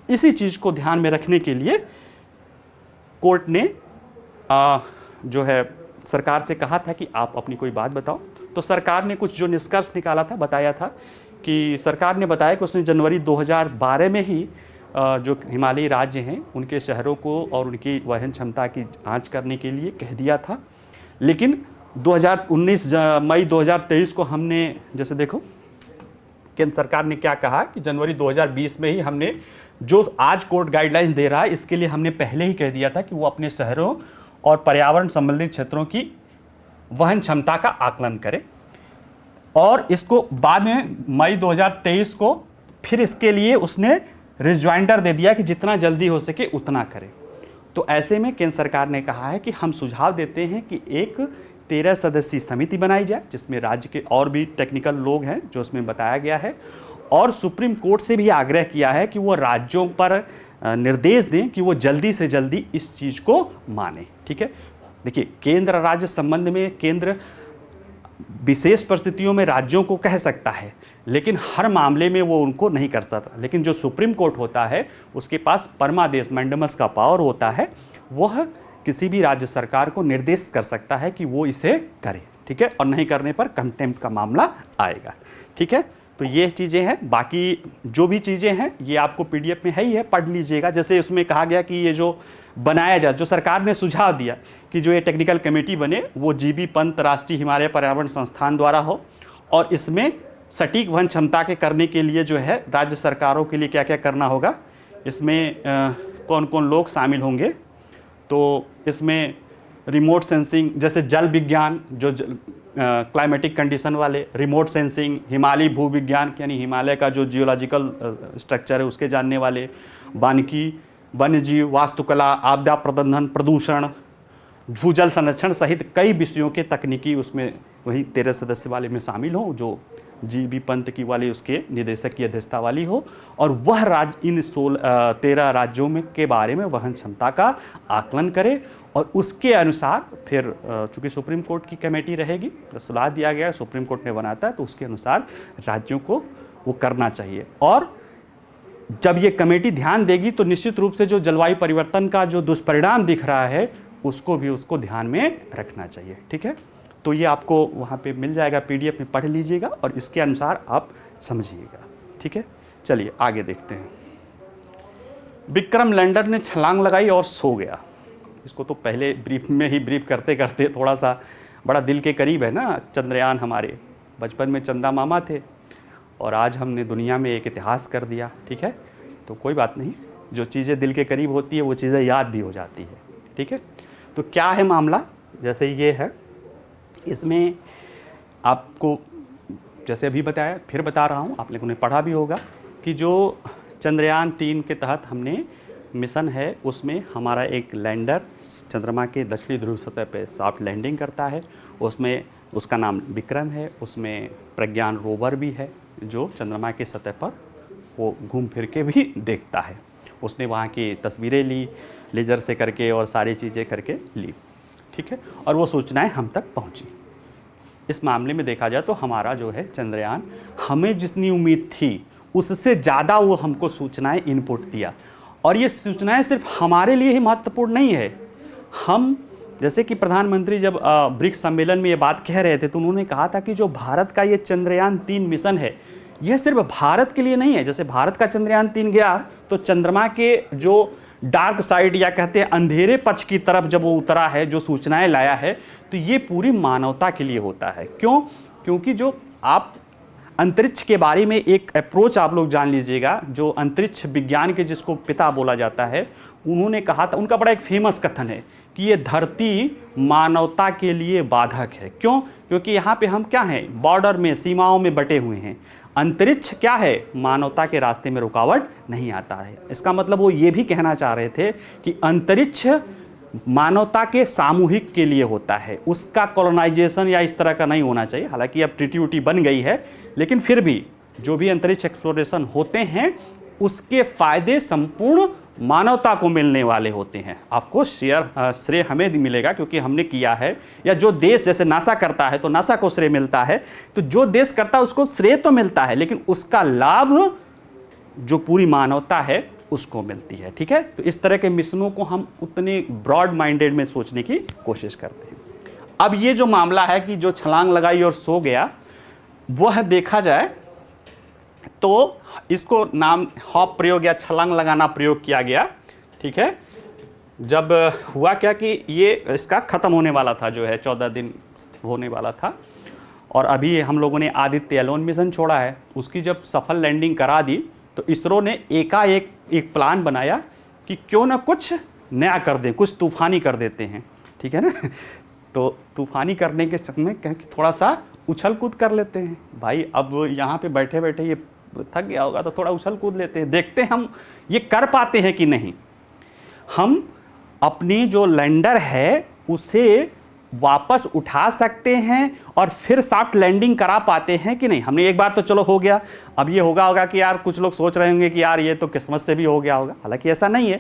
इसी चीज़ को ध्यान में रखने के लिए कोर्ट ने जो है सरकार से कहा था कि आप अपनी कोई बात बताओ। तो सरकार ने कुछ जो निष्कर्ष निकाला था, बताया था कि सरकार ने बताया कि उसने जनवरी 2012 में ही जो हिमालयी राज्य हैं उनके शहरों को और उनकी वहन क्षमता की जांच करने के लिए कह दिया था। लेकिन 2019 मई 2023 को हमने, जैसे देखो केंद्र सरकार ने क्या कहा कि जनवरी 2020 में ही हमने जो आज कोर्ट गाइडलाइंस दे रहा है, इसके लिए हमने पहले ही कह दिया था कि वो अपने शहरों और पर्यावरण संबंधित क्षेत्रों की वहन क्षमता का आकलन करे, और इसको बाद में मई 2023 को फिर इसके लिए उसने रिजॉइंडर दे दिया कि जितना जल्दी हो सके उतना करें। तो ऐसे में केंद्र सरकार ने कहा है कि हम सुझाव देते हैं कि एक 13 सदस्यीय समिति बनाई जाए, जिसमें राज्य के और भी टेक्निकल लोग हैं जो उसमें बताया गया है, और सुप्रीम कोर्ट से भी आग्रह किया है कि वो राज्यों पर निर्देश दें कि वो जल्दी से जल्दी इस चीज़ को माने। ठीक है, देखिए केंद्र राज्य संबंध में केंद्र विशेष परिस्थितियों में राज्यों को कह सकता है, लेकिन हर मामले में वो उनको नहीं कर सकता। लेकिन जो सुप्रीम कोर्ट होता है उसके पास परमादेश मैंडेमस का पावर होता है, वह किसी भी राज्य सरकार को निर्देश कर सकता है कि वो इसे करे। ठीक है, और नहीं करने पर कंटेम्प्ट का मामला आएगा। ठीक है, तो ये चीज़ें हैं। बाकी जो भी चीज़ें हैं ये आपको पीडीएफ में है ही है, पढ़ लीजिएगा। जैसे उसमें कहा गया कि ये जो बनाया जाए, जो सरकार ने सुझाव दिया कि जो ये टेक्निकल कमेटी बने वो जीबी पंत राष्ट्रीय हिमालय पर्यावरण संस्थान द्वारा हो, और इसमें सटीक वहन क्षमता के करने के लिए जो है राज्य सरकारों के लिए क्या क्या करना होगा, इसमें कौन कौन लोग शामिल होंगे। तो इसमें रिमोट सेंसिंग, जैसे जल विज्ञान, जो क्लाइमेटिक कंडीशन वाले, रिमोट सेंसिंग, हिमालयी भूविज्ञान यानी हिमालय का जो जियोलॉजिकल स्ट्रक्चर है उसके जानने वाले, वानिकी, वन्यजीव, वास्तुकला, आपदा प्रबंधन, प्रदूषण, भूजल संरक्षण सहित कई विषयों के तकनीकी उसमें वही 13 सदस्य वाले में शामिल हो, जो जीबी पंत की वाली उसके निदेशक की अध्यक्षता वाली हो, और वह राज्य इन 13 राज्यों में के बारे में वहन क्षमता का आकलन करे, और उसके अनुसार फिर चूँकि सुप्रीम कोर्ट की कमेटी रहेगी, सलाह दिया गया है, सुप्रीम कोर्ट ने बनाता है, तो उसके अनुसार राज्यों को वो करना चाहिए। और जब ये कमेटी ध्यान देगी तो निश्चित रूप से जो जलवायु परिवर्तन का जो दुष्परिणाम दिख रहा है उसको ध्यान में रखना चाहिए। ठीक है, तो ये आपको वहाँ पे मिल जाएगा, पीडीएफ में पढ़ लीजिएगा और इसके अनुसार आप समझिएगा। ठीक है, चलिए आगे देखते हैं। विक्रम लैंडर ने छलांग लगाई और सो गया। इसको तो पहले ब्रीफ में ही ब्रीफ करते करते थोड़ा सा बड़ा दिल के करीब है ना चंद्रयान। हमारे बचपन में चंदा मामा थे और आज हमने दुनिया में एक इतिहास कर दिया। ठीक है, तो कोई बात नहीं, जो चीज़ें दिल के करीब होती है वो चीज़ें याद भी हो जाती है। ठीक है, तो क्या है मामला, जैसे ये है, इसमें आपको जैसे अभी बताया फिर बता रहा हूँ, आप लोगों ने पढ़ा भी होगा कि जो चंद्रयान 3 के तहत हमने मिशन है उसमें हमारा एक लैंडर चंद्रमा के दक्षिणी ध्रुव सतह पे सॉफ्ट लैंडिंग करता है। उसमें उसका नाम विक्रम है। उसमें प्रज्ञान रोवर भी है जो चंद्रमा के सतह पर वो घूम फिर के भी देखता है। उसने वहाँ की तस्वीरें ली लेज़र से करके और सारी चीज़ें करके ली, ठीक है, और वो सूचनाएं हम तक पहुँची। इस मामले में देखा जाए तो हमारा जो है चंद्रयान, हमें जितनी उम्मीद थी उससे ज़्यादा वो हमको सूचनाएं इनपुट दिया। और ये सूचनाएं सिर्फ हमारे लिए ही महत्वपूर्ण नहीं है। हम जैसे कि प्रधानमंत्री जब ब्रिक्स सम्मेलन में ये बात कह रहे थे तो उन्होंने कहा था कि जो भारत का ये चंद्रयान 3 मिशन है, यह सिर्फ भारत के लिए नहीं है। जैसे भारत का चंद्रयान 3 गया तो चंद्रमा के जो डार्क साइड या कहते हैं अंधेरे पक्ष की तरफ जब वो उतरा है, जो सूचनाएं लाया है, तो ये पूरी मानवता के लिए होता है। क्यों? क्योंकि जो आप अंतरिक्ष के बारे में एक अप्रोच आप लोग जान लीजिएगा, जो अंतरिक्ष विज्ञान के जिसको पिता बोला जाता है, उन्होंने कहा था, उनका बड़ा एक फेमस कथन है कि ये धरती मानवता के लिए बाधक है। क्यों? क्योंकि यहाँ पे हम क्या हैं, बॉर्डर में, सीमाओं में बटे हुए हैं। अंतरिक्ष क्या है, मानवता के रास्ते में रुकावट नहीं आता है। इसका मतलब वो ये भी कहना चाह रहे थे कि अंतरिक्ष मानवता के सामूहिक के लिए होता है, उसका कॉलोनाइजेशन या इस तरह का नहीं होना चाहिए। हालांकि अब ट्रीटी उटी बन गई है, लेकिन फिर भी जो भी अंतरिक्ष एक्सप्लोरेशन होते हैं उसके फायदे संपूर्ण मानवता को मिलने वाले होते हैं। आपको श्रेय हमें मिलेगा क्योंकि हमने किया है, या जो देश जैसे नासा करता है तो नासा को श्रेय मिलता है, तो जो देश करता है उसको श्रेय तो मिलता है, लेकिन उसका लाभ जो पूरी मानवता है उसको मिलती है, ठीक है। तो इस तरह के मिशनों को हम उतने ब्रॉड माइंडेड में सोचने की कोशिश करते हैं। अब ये जो मामला है कि जो छलांग लगाई और सो गया, वह देखा जाए तो इसको नाम हॉप प्रयोग या छलांग लगाना प्रयोग किया गया, ठीक है। जब हुआ क्या कि ये इसका ख़त्म होने वाला था, जो है 14 दिन होने वाला था, और अभी हम लोगों ने आदित्य एल1 मिशन छोड़ा है। उसकी जब सफल लैंडिंग करा दी तो इसरो ने एकाएक एक प्लान बनाया कि क्यों ना कुछ नया कर दें, कुछ तूफ़ानी कर देते हैं, ठीक है ना। तो तूफ़ानी करने के चक्कर में कहें कि थोड़ा सा उछल कूद कर लेते हैं। भाई अब यहाँ पे बैठे बैठे ये थक गया होगा तो थोड़ा उछल कूद लेते हैं, देखते हैं हम ये कर पाते हैं कि नहीं। हम अपनी जो लैंडर है उसे वापस उठा सकते हैं और फिर सॉफ्ट लैंडिंग करा पाते हैं कि नहीं। हमने एक बार तो चलो हो गया, अब ये होगा कि यार कुछ लोग सोच रहे होंगे कि यार ये तो किस्मत से भी हो गया होगा, हालांकि ऐसा नहीं है।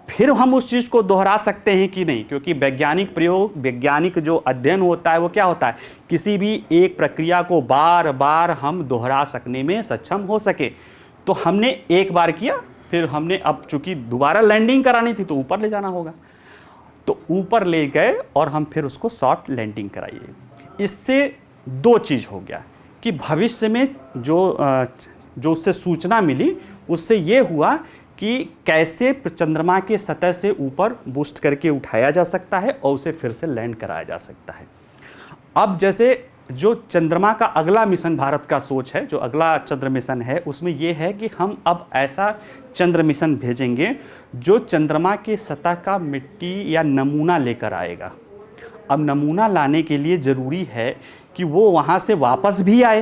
फिर हम उस चीज़ को दोहरा सकते हैं कि नहीं, क्योंकि वैज्ञानिक प्रयोग, वैज्ञानिक जो अध्ययन होता है वो क्या होता है, किसी भी एक प्रक्रिया को बार बार हम दोहरा सकने में सक्षम हो सके। तो हमने एक बार किया, फिर हमने अब चूंकि दोबारा लैंडिंग करानी थी तो ऊपर ले जाना होगा, तो ऊपर ले गए और हम फिर उसको सॉफ्ट लैंडिंग कराइए। इससे दो चीज़ हो गया कि भविष्य में जो उससे सूचना मिली उससे ये हुआ कि कैसे चंद्रमा के सतह से ऊपर बूस्ट करके उठाया जा सकता है और उसे फिर से लैंड कराया जा सकता है। अब जैसे जो चंद्रमा का अगला मिशन भारत का सोच है, जो अगला चंद्र मिशन है, उसमें यह है कि हम अब ऐसा चंद्र मिशन भेजेंगे जो चंद्रमा के सतह का मिट्टी या नमूना लेकर आएगा। अब नमूना लाने के लिए ज़रूरी है कि वो वहाँ से वापस भी आए।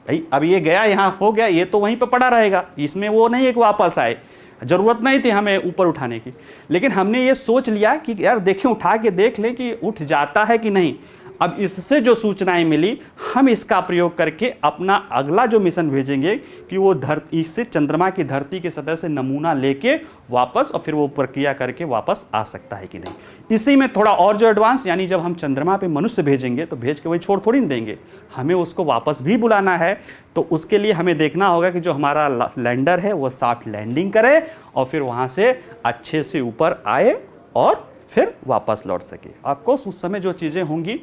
भाई अब ये गया, यहाँ हो गया, ये तो वहीं पर पड़ा रहेगा, इसमें वो नहीं एक वापस आए। ज़रूरत नहीं थी हमें ऊपर उठाने की, लेकिन हमने ये सोच लिया कि यार देखें, उठा के देख लें कि उठ जाता है कि नहीं। अब इससे जो सूचनाएं मिली, हम इसका प्रयोग करके अपना अगला जो मिशन भेजेंगे कि वो धरती से, चंद्रमा की धरती की सतह से नमूना लेके वापस और फिर वो प्रक्रिया करके वापस आ सकता है कि नहीं। इसी में थोड़ा और जो एडवांस, यानी जब हम चंद्रमा पे मनुष्य भेजेंगे तो भेज के वही छोड़ थोड़ी नहीं देंगे, हमें उसको वापस भी बुलाना है। तो उसके लिए हमें देखना होगा कि जो हमारा लैंडर है वो सॉफ्ट लैंडिंग करे और फिर वहाँ से अच्छे से ऊपर आए और फिर वापस लौट सके। आपको उस समय जो चीज़ें होंगी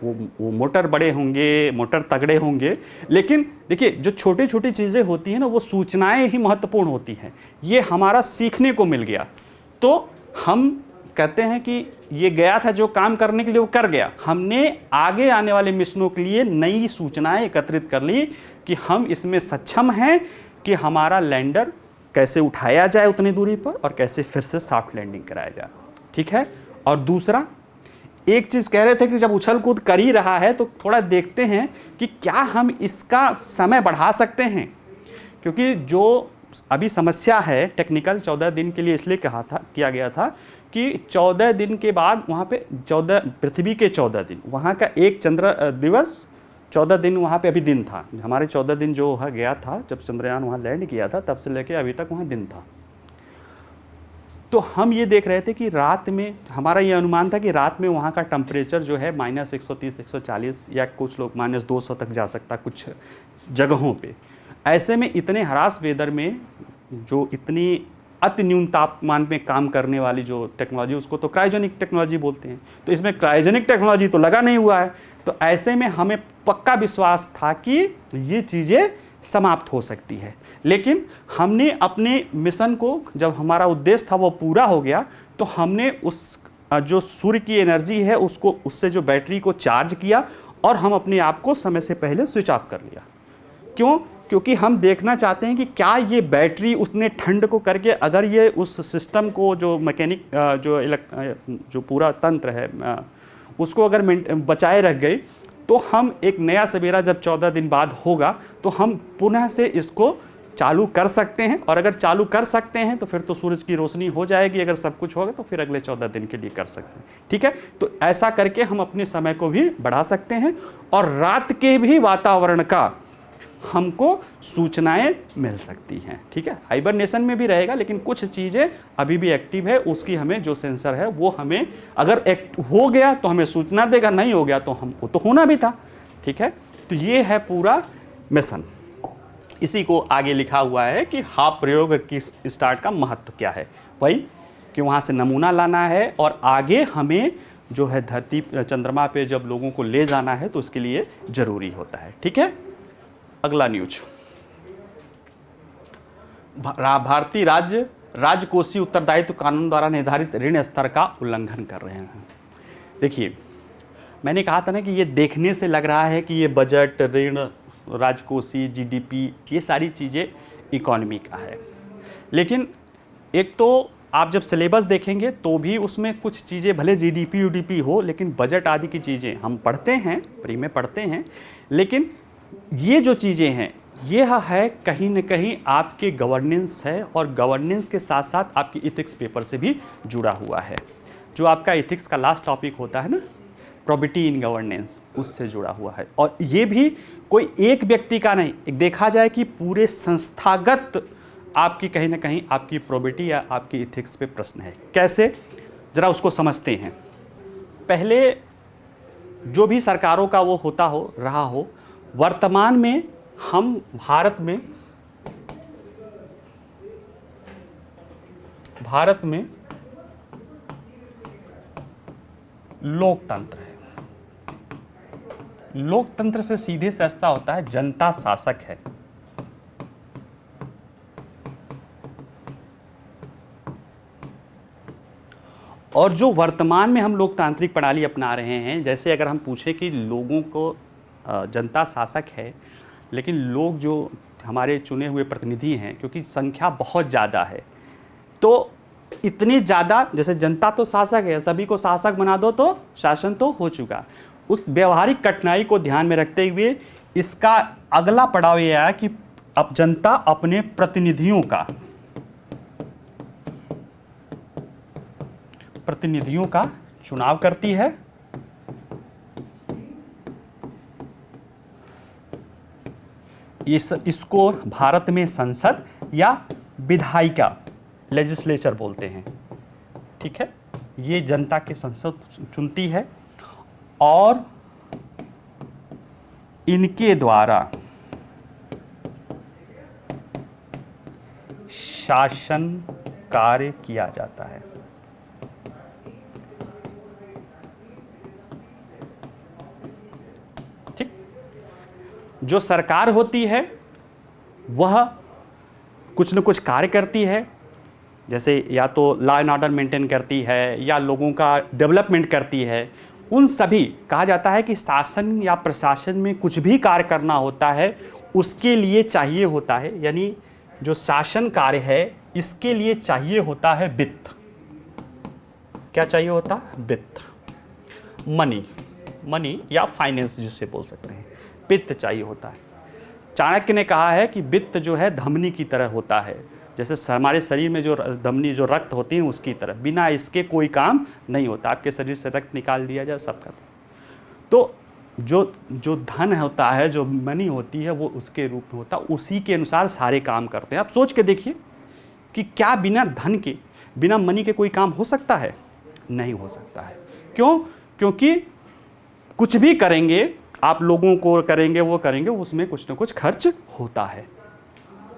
वो मोटर बड़े होंगे, मोटर तगड़े होंगे, लेकिन देखिए जो छोटी छोटी चीज़ें होती हैं ना, वो सूचनाएं ही महत्वपूर्ण होती हैं। ये हमारा सीखने को मिल गया, तो हम कहते हैं कि ये गया था जो काम करने के लिए वो कर गया। हमने आगे आने वाले मिशनों के लिए नई सूचनाएं एकत्रित कर ली कि हम इसमें सक्षम हैं कि हमारा लैंडर कैसे उठाया जाए उतनी दूरी पर और कैसे फिर से सॉफ्ट लैंडिंग कराया जाए, ठीक है। और दूसरा एक चीज़ कह रहे थे कि जब उछल कूद कर ही रहा है तो थोड़ा देखते हैं कि क्या हम इसका समय बढ़ा सकते हैं, क्योंकि जो अभी समस्या है टेक्निकल 14 दिन के लिए इसलिए किया गया था कि 14 दिन के बाद वहाँ पे 14 पृथ्वी के 14 दिन, वहाँ का एक चंद्र दिवस 14 दिन वहाँ पे अभी दिन था। हमारे 14 दिन जो गया था, जब चंद्रयान वहाँ लैंड किया था तब से लेके अभी तक वहाँ दिन था। तो हम ये देख रहे थे कि रात में हमारा ये अनुमान था कि रात में वहाँ का टेम्परेचर जो है -130 140 या कुछ लोग -200 तक जा सकता कुछ जगहों पे। ऐसे में इतने हरास वेदर में जो इतनी अति न्यून तापमान में काम करने वाली जो टेक्नोलॉजी, उसको तो क्रायोजेनिक टेक्नोलॉजी बोलते हैं, तो इसमें क्रायोजेनिक टेक्नोलॉजी तो लगा नहीं हुआ है। तो ऐसे में हमें पक्का विश्वास था कि ये चीज़ें समाप्त हो सकती है। लेकिन हमने अपने मिशन को, जब हमारा उद्देश्य था वो पूरा हो गया, तो हमने उस जो सूर्य की एनर्जी है उसको, उससे जो बैटरी को चार्ज किया और हम अपने आप को समय से पहले स्विच ऑफ कर लिया। क्यों? क्योंकि हम देखना चाहते हैं कि क्या ये बैटरी उसने ठंड को करके, अगर ये उस सिस्टम को जो मैकेनिक जो पूरा तंत्र है उसको अगर बचाए रख गई, तो हम एक नया सवेरा जब 14 दिन बाद होगा तो हम पुनः से इसको चालू कर सकते हैं। और अगर चालू कर सकते हैं तो फिर तो सूरज की रोशनी हो जाएगी, अगर सब कुछ होगा तो फिर अगले 14 दिन के लिए कर सकते हैं। ठीक है, तो ऐसा करके हम अपने समय को भी बढ़ा सकते हैं और रात के भी वातावरण का हमको सूचनाएं मिल सकती हैं। ठीक है, हाइबरनेशन में भी रहेगा, लेकिन कुछ चीज़ें अभी भी एक्टिव है, उसकी हमें जो सेंसर है वो हमें अगर एक्ट हो गया तो हमें सूचना देगा, नहीं हो गया तो हमको तो होना भी था। ठीक है, तो ये है पूरा मिशन। इसी को आगे लिखा हुआ है कि हाफ प्रयोग की स्टार्ट का महत्व क्या है, वही कि वहाँ से नमूना लाना है और आगे हमें जो है धरती चंद्रमा पे जब लोगों को ले जाना है तो उसके लिए ज़रूरी होता है। ठीक है, अगला न्यूज, भारतीय राजकोषीय उत्तरदायित्व कानून द्वारा निर्धारित ऋण स्तर का उल्लंघन कर रहे हैं। देखिए, मैंने कहा था ना कि ये देखने से लग रहा है कि ये बजट, ऋण, राजकोषीय, जीडीपी, ये सारी चीज़ें इकोनॉमी का है, लेकिन एक तो आप जब सिलेबस देखेंगे तो भी उसमें कुछ चीज़ें भले जीडीपी यूडीपी हो, लेकिन बजट आदि की चीज़ें हम पढ़ते हैं, प्री में पढ़ते हैं, लेकिन ये जो चीज़ें हैं ये है कहीं न कहीं आपके गवर्नेंस है और गवर्नेंस के साथ साथ आपकी इथिक्स पेपर से भी जुड़ा हुआ है। जो आपका इथिक्स का लास्ट टॉपिक होता है ना, प्रोबिटी इन गवर्नेंस, उससे जुड़ा हुआ है। और ये भी कोई एक व्यक्ति का नहीं, एक देखा जाए कि पूरे संस्थागत आपकी कहीं ना कहीं आपकी प्रोबिटी या आपकी इथिक्स पे प्रश्न है। कैसे, ज़रा उसको समझते हैं। पहले जो भी सरकारों का वो होता हो रहा हो, वर्तमान में हम भारत में लोकतंत्र है। लोकतंत्र से सीधे सस्ता होता है जनता शासक है। और जो वर्तमान में हम लोकतांत्रिक प्रणाली अपना रहे हैं, जैसे अगर हम पूछें कि लोगों को जनता शासक है, लेकिन लोग जो हमारे चुने हुए प्रतिनिधि हैं, क्योंकि संख्या बहुत ज़्यादा है, तो इतनी ज़्यादा, जैसे जनता तो शासक है, सभी को शासक बना दो तो शासन तो हो चुका। उस व्यवहारिक कठिनाई को ध्यान में रखते हुए इसका अगला पड़ाव यह है कि अब जनता अपने प्रतिनिधियों का चुनाव करती है। इसको भारत में संसद या विधायिका, लेजिस्लेचर बोलते हैं। ठीक है, ये जनता के संसद चुनती है और इनके द्वारा शासन कार्य किया जाता है। ठीक, जो सरकार होती है वह कुछ न कुछ कार्य करती है, जैसे या तो लॉ एंड ऑर्डर मेंटेन करती है या लोगों का डेवलपमेंट करती है। उन सभी कहा जाता है कि शासन या प्रशासन में कुछ भी कार्य करना होता है उसके लिए चाहिए होता है, यानी जो शासन कार्य है इसके लिए चाहिए होता है वित्त। क्या चाहिए होता है? वित्त, मनी या फाइनेंस जिसे बोल सकते हैं, वित्त चाहिए होता है। चाणक्य ने कहा है कि वित्त जो है धमनी की तरह होता है, जैसे हमारे शरीर में जो धमनी जो रक्त होती है उसकी तरह, बिना इसके कोई काम नहीं होता। आपके शरीर से रक्त निकाल दिया जाए सब करता। तो जो धन होता है, जो मनी होती है, वो उसके रूप में होता है, उसी के अनुसार सारे काम करते हैं। आप सोच के देखिए कि क्या बिना धन के, बिना मनी के कोई काम हो सकता है? नहीं हो सकता है। क्यों? क्योंकि कुछ भी करेंगे, आप लोगों को करेंगे, वो करेंगे, उसमें कुछ ना कुछ खर्च होता है।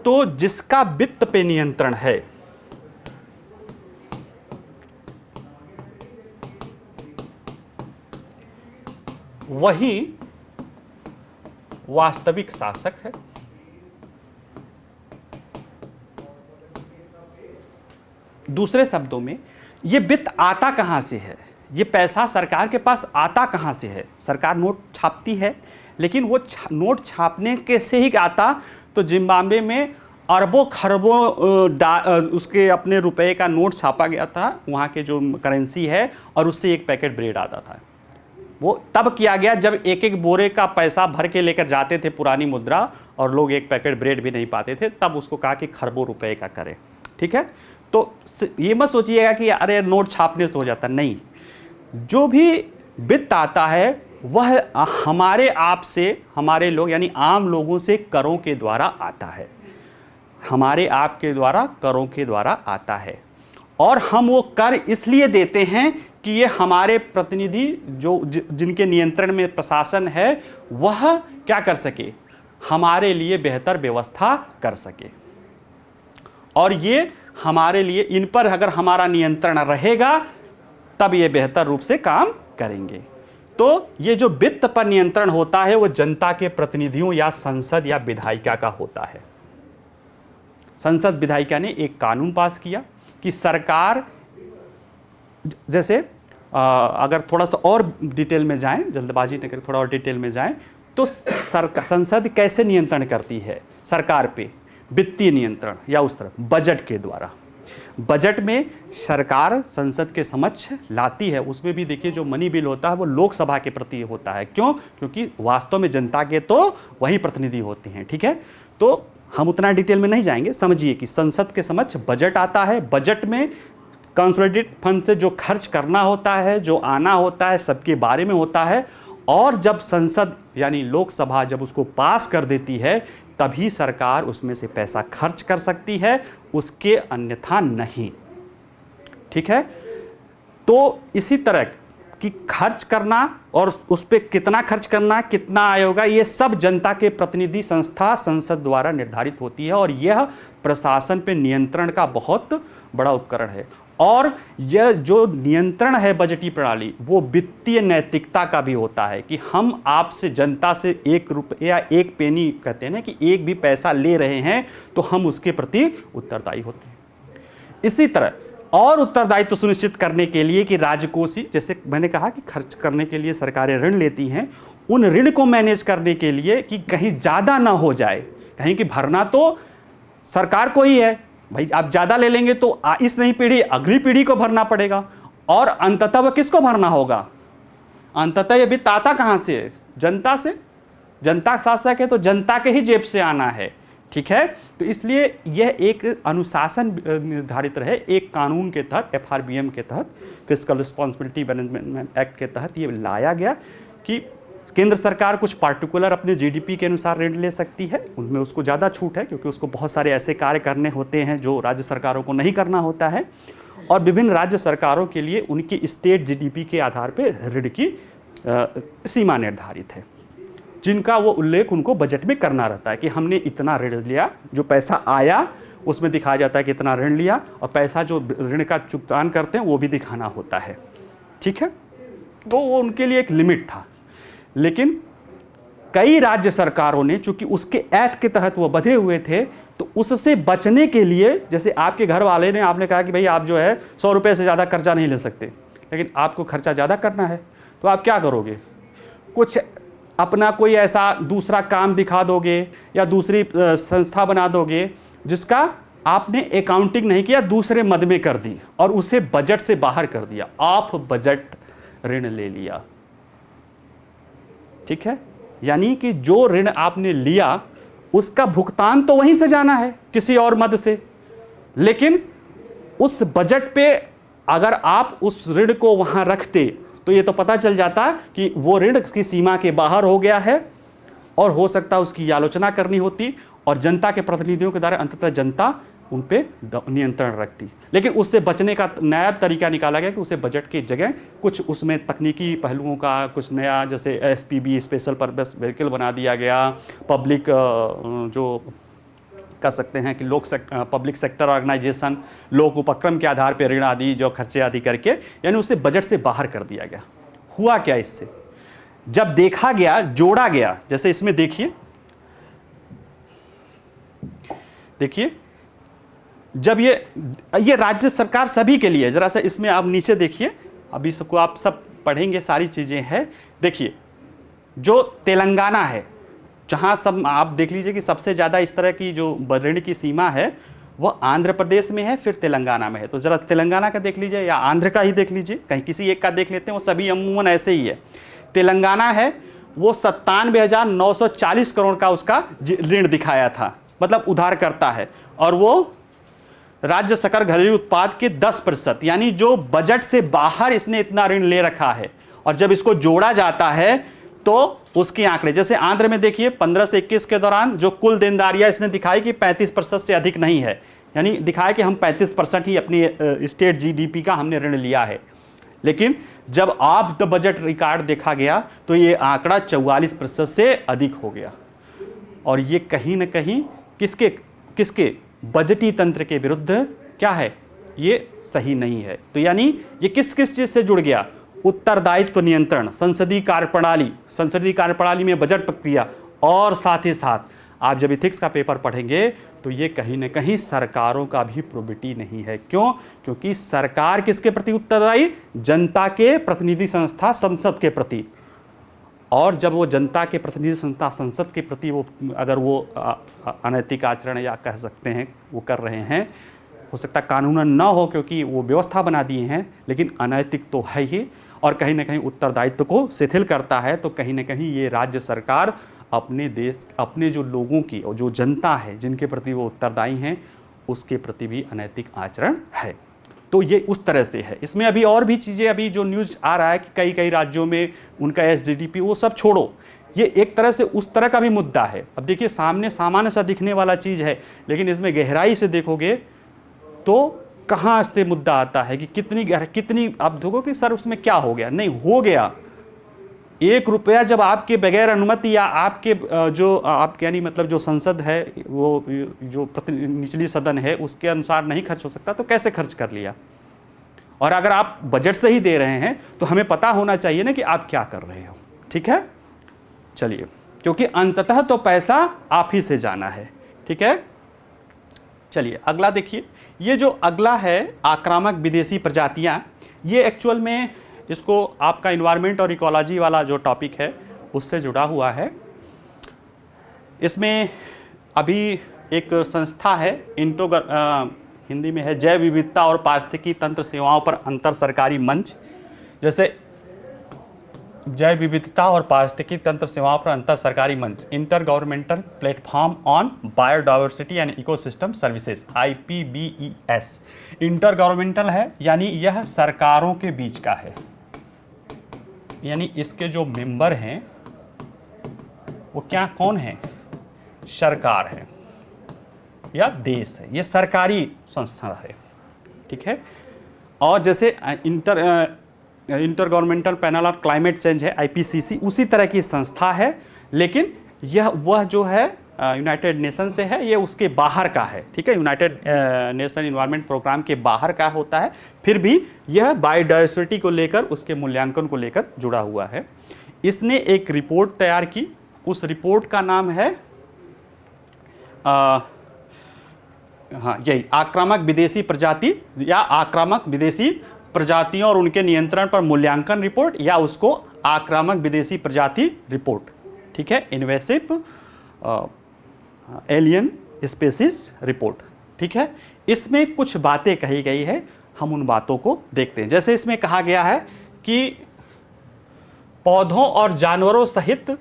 तो जिसका वित्त पे नियंत्रण है, वही वास्तविक शासक है। दूसरे शब्दों में, ये वित्त आता कहां से है? ये पैसा सरकार के पास आता कहां से है? सरकार नोट छापती है, लेकिन वो नोट छापने के से ही आता तो जिम्बाब्वे में अरबों खरबों उसके अपने रुपए का नोट छापा गया था, वहाँ के जो करेंसी है, और उससे एक पैकेट ब्रेड आता था। वो तब किया गया जब एक एक बोरे का पैसा भर के लेकर जाते थे पुरानी मुद्रा, और लोग एक पैकेट ब्रेड भी नहीं पाते थे, तब उसको कहा कि खरबों रुपए का करें। ठीक है? तो ये मत सोचिएगा कि अरे नोट छापने से हो जाता, नहीं। जो भी वित्त आता है वह हमारे आप से, हमारे लोग यानी आम लोगों से करों के द्वारा आता है, हमारे आप के द्वारा, करों के द्वारा आता है। और हम वो कर इसलिए देते हैं कि ये हमारे प्रतिनिधि जो जिनके नियंत्रण में प्रशासन है, वह क्या कर सके, हमारे लिए बेहतर व्यवस्था कर सके। और ये हमारे लिए, इन पर अगर हमारा नियंत्रण रहेगा तब ये बेहतर रूप से काम करेंगे। तो ये जो वित्त पर नियंत्रण होता है वो जनता के प्रतिनिधियों या संसद या विधायिका का होता है। संसद विधायिका ने एक कानून पास किया कि सरकार, जैसे अगर थोड़ा सा और डिटेल में जाएं, जल्दबाजी न करें, थोड़ा और डिटेल में जाएं, तो संसद कैसे नियंत्रण करती है सरकार पे? वित्तीय नियंत्रण या उस तरफ बजट के द्वारा। बजट में सरकार संसद के समक्ष लाती है, उसमें भी देखिए जो मनी बिल होता है वो लोकसभा के प्रति होता है। क्यों? क्योंकि वास्तव में जनता के तो वही प्रतिनिधि होते हैं। ठीक है? तो हम उतना डिटेल में नहीं जाएंगे, समझिए कि संसद के समक्ष बजट आता है। बजट में कंसोलिडेटेड फंड से जो खर्च करना होता है, जो आना होता है, सबके बारे में होता है। और जब संसद यानी लोकसभा जब उसको पास कर देती है, तभी सरकार उसमें से पैसा खर्च कर सकती है, उसके अन्यथा नहीं। ठीक है? तो इसी तरह कि खर्च करना और उस पर कितना खर्च करना, कितना आय होगा, ये सब जनता के प्रतिनिधि संस्था संसद द्वारा निर्धारित होती है। और यह प्रशासन पे नियंत्रण का बहुत बड़ा उपकरण है। और यह जो नियंत्रण है बजटीय प्रणाली, वो वित्तीय नैतिकता का भी होता है कि हम आपसे, जनता से, 1 रुपया 1 पेनी कहते हैं ना, कि एक भी पैसा ले रहे हैं तो हम उसके प्रति उत्तरदायी होते हैं। इसी तरह और उत्तरदायित्व तो सुनिश्चित करने के लिए कि राजकोषीय, जैसे मैंने कहा कि खर्च करने के लिए सरकारें ऋण लेती हैं, उन ऋण को मैनेज करने के लिए कि कहीं ज़्यादा ना हो जाए, कहीं कि भरना तो सरकार को ही है भाई, आप ज़्यादा ले लेंगे तो इस नई पीढ़ी, अगली पीढ़ी को भरना पड़ेगा। और अंततः वह किसको भरना होगा? अंततः ये वित्त आता कहाँ से है? जनता से। जनता शासक है तो जनता के ही जेब से आना है। ठीक है? तो इसलिए यह एक अनुशासन निर्धारित रहे, एक कानून के तहत, FRBM के तहत, फिस्कल रिस्पॉन्सिबिलिटी मैनेजमेंट एक्ट के तहत ये लाया गया कि केंद्र सरकार कुछ पार्टिकुलर अपने GDP के अनुसार ऋण ले सकती है, उनमें उसको ज़्यादा छूट है क्योंकि उसको बहुत सारे ऐसे कार्य करने होते हैं जो राज्य सरकारों को नहीं करना होता है। और विभिन्न राज्य सरकारों के लिए उनकी स्टेट GDP के आधार पर ऋण की सीमा निर्धारित है, जिनका वो उल्लेख उनको बजट में करना रहता है कि हमने इतना ऋण लिया। जो पैसा आया उसमें दिखाया जाता है कि इतना ऋण लिया, और पैसा जो ऋण का चुगतान करते हैं वो भी दिखाना होता है। ठीक है? तो वो उनके लिए एक लिमिट था। लेकिन कई राज्य सरकारों ने, चूंकि उसके एक्ट के तहत वो बंधे हुए थे, तो उससे बचने के लिए, जैसे आपके घर वाले ने, आपने कहा कि भाई आप जो है 100 रुपये से ज़्यादा कर्जा नहीं ले सकते, लेकिन आपको खर्चा ज़्यादा करना है, तो आप क्या करोगे? कुछ अपना कोई ऐसा दूसरा काम दिखा दोगे या दूसरी संस्था बना दोगे जिसका आपने अकाउंटिंग नहीं किया, दूसरे मद में कर दी और उसे बजट से बाहर कर दिया, ऑफ बजट ऋण ले लिया। ठीक है? यानी कि जो ऋण आपने लिया उसका भुगतान तो वहीं से जाना है, किसी और मद से, लेकिन उस बजट पे अगर आप उस ऋण को वहां रखते तो ये तो पता चल जाता कि वो ऋण की सीमा के बाहर हो गया है, और हो सकता उसकी आलोचना करनी होती, और जनता के प्रतिनिधियों के द्वारा अंततः जनता उन पे नियंत्रण रखती। लेकिन उससे बचने का नया तरीका निकाला गया कि उसे बजट की जगह कुछ उसमें तकनीकी पहलुओं का कुछ नया, जैसे एसपीबी स्पेशल पर्पस व्हीकल बना दिया गया, पब्लिक जो कह सकते हैं कि पब्लिक सेक्टर ऑर्गेनाइजेशन लोक उपक्रम के आधार पर ऋण आदि जो खर्चे आदि करके, यानी उसे बजट से बाहर कर दिया गया। हुआ क्या इससे, जब देखा गया, जोड़ा गया, जैसे इसमें देखिए जब ये राज्य सरकार सभी के लिए, जरा सा इसमें आप नीचे देखिए, अभी सबको आप सब पढ़ेंगे, सारी चीजें हैं। देखिए जो तेलंगाना है, जहां सब आप देख लीजिए कि सबसे ज्यादा इस तरह की जो ऋण की सीमा है वो आंध्र प्रदेश में है, फिर तेलंगाना में है। तो जरा तेलंगाना का देख लीजिए या आंध्र का ही देख लीजिए, कहीं किसी एक का देख लेते हैं, वो सभी अमूमन ऐसे ही है। तेलंगाना है वो 97,940 करोड़ का उसका ऋण दिखाया था, मतलब उधार करता है, और वो राज्य सकल घरेलू उत्पाद के 10%, यानी जो बजट से बाहर इसने इतना ऋण ले रखा है। और जब इसको जोड़ा जाता है तो उसके आंकड़े, जैसे आंध्र में देखिए 15 से 21 के दौरान जो कुल देनदारियां इसने दिखाई कि 35% से अधिक नहीं है, यानी दिखाया कि हम 35% ही अपनी स्टेट जीडीपी का हमने ऋण लिया है। लेकिन जब आप द बजट रिकॉर्ड देखा गया तो ये आंकड़ा 44% से अधिक हो गया। और ये कहीं ना कहीं किसके बजटी तंत्र के विरुद्ध क्या है, ये सही नहीं है। तो यानी ये किस चीज से जुड़ गया, उत्तरदायित्व नियंत्रण, संसदीय कार्यप्रणाली में बजट प्रक्रिया, और साथ ही साथ आप जब इथिक्स का पेपर पढ़ेंगे तो ये कहीं ना कहीं सरकारों का भी प्रोबिटी नहीं है। क्यों? क्योंकि सरकार किसके प्रति उत्तरदायी, जनता के प्रतिनिधि संस्था संसद के प्रति। और जब वो जनता के प्रतिनिधि संस्था संसद के प्रति वो अगर वो अनैतिक आचरण या कह सकते हैं वो कर रहे हैं, हो सकता कानूनन न हो क्योंकि वो व्यवस्था बना दिए हैं, लेकिन अनैतिक तो है ही, और कहीं ना कहीं उत्तरदायित्व को शिथिल करता है। तो कहीं ना कहीं ये राज्य सरकार अपने देश, अपने जो लोगों की और जो जनता है जिनके प्रति वो उत्तरदायी हैं, उसके प्रति भी अनैतिक आचरण है। तो ये उस तरह से है। इसमें अभी और भी चीज़ें, अभी जो न्यूज़ आ रहा है कि कई कई राज्यों में उनका एसजीडीपी, वो सब छोड़ो, ये एक तरह से उस तरह का भी मुद्दा है। अब देखिए सामने सामान्य सा दिखने वाला चीज़ है, लेकिन इसमें गहराई से देखोगे तो कहाँ से मुद्दा आता है कि कितनी आप देखो कि सर उसमें क्या हो गया, नहीं हो गया। 1 रुपया जब आपके बगैर अनुमति या आपके जो आप यानी मतलब जो संसद है, वो जो निचली सदन है उसके अनुसार नहीं खर्च हो सकता, तो कैसे खर्च कर लिया। और अगर आप बजट से ही दे रहे हैं तो हमें पता होना चाहिए ना कि आप क्या कर रहे हो। ठीक है, चलिए, क्योंकि अंततः तो पैसा आप ही से जाना है। ठीक है, चलिए अगला देखिए। ये जो अगला है आक्रामक विदेशी प्रजातियां, ये एक्चुअल में इसको आपका इन्वायरमेंट और इकोलॉजी वाला जो टॉपिक है उससे जुड़ा हुआ है। इसमें अभी एक संस्था है हिंदी में है जैव विविधता और पारिस्थितिकी तंत्र सेवाओं पर अंतर सरकारी मंच। जैसे जैव विविधता और पारिस्थितिकी तंत्र सेवाओं पर अंतर सरकारी मंच, inter governmental platform on biodiversity and ecosystem services, IPBES। Inter governmental है, यानी यह सरकारों के बीच का है, यानी इसके जो मेंबर हैं वो कौन है, सरकार है या देश है, ये सरकारी संस्था है। ठीक है, और जैसे inter governmental panel of climate change है, IPCC, उसी तरह की संस्था है, लेकिन वह जो है यूनाइटेड नेशन से है, ये उसके बाहर का है। ठीक है, यूनाइटेड नेशन इन्वायरमेंट प्रोग्राम के बाहर का होता है, फिर भी यह बायोडाइवर्सिटी को लेकर, उसके मूल्यांकन को लेकर जुड़ा हुआ है। इसने एक रिपोर्ट तैयार की, उस रिपोर्ट का नाम है यही आक्रामक विदेशी प्रजाति या आक्रामक विदेशी प्रजातियों और उनके नियंत्रण पर मूल्यांकन रिपोर्ट, या उसको आक्रामक विदेशी प्रजाति रिपोर्ट। ठीक है, इन्वेसिव एलियन स्पेसीज रिपोर्ट। ठीक है, इसमें कुछ बातें कही गई है, हम उन बातों को देखते हैं। जैसे इसमें कहा गया है कि पौधों और जानवरों सहित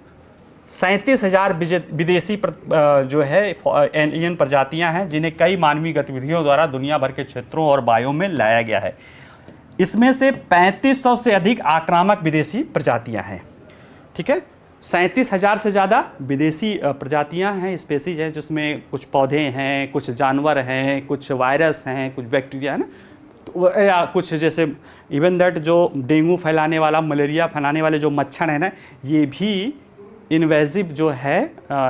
37,000 विदेशी जो है एलियन प्रजातियां हैं, जिन्हें कई मानवीय गतिविधियों द्वारा दुनिया भर के क्षेत्रों और बायोम में लाया गया है। इसमें से 3500 से अधिक आक्रामक विदेशी प्रजातियां हैं। ठीक है, 37,000 से ज़्यादा विदेशी प्रजातियां हैं, स्पेसीज हैं, जिसमें कुछ पौधे हैं, कुछ जानवर हैं, कुछ वायरस हैं, कुछ बैक्टीरिया है ना, तो या कुछ जैसे इवन दैट जो डेंगू फैलाने वाला, मलेरिया फैलाने वाले जो मच्छर हैं ना, ये भी इन्वेजिव जो है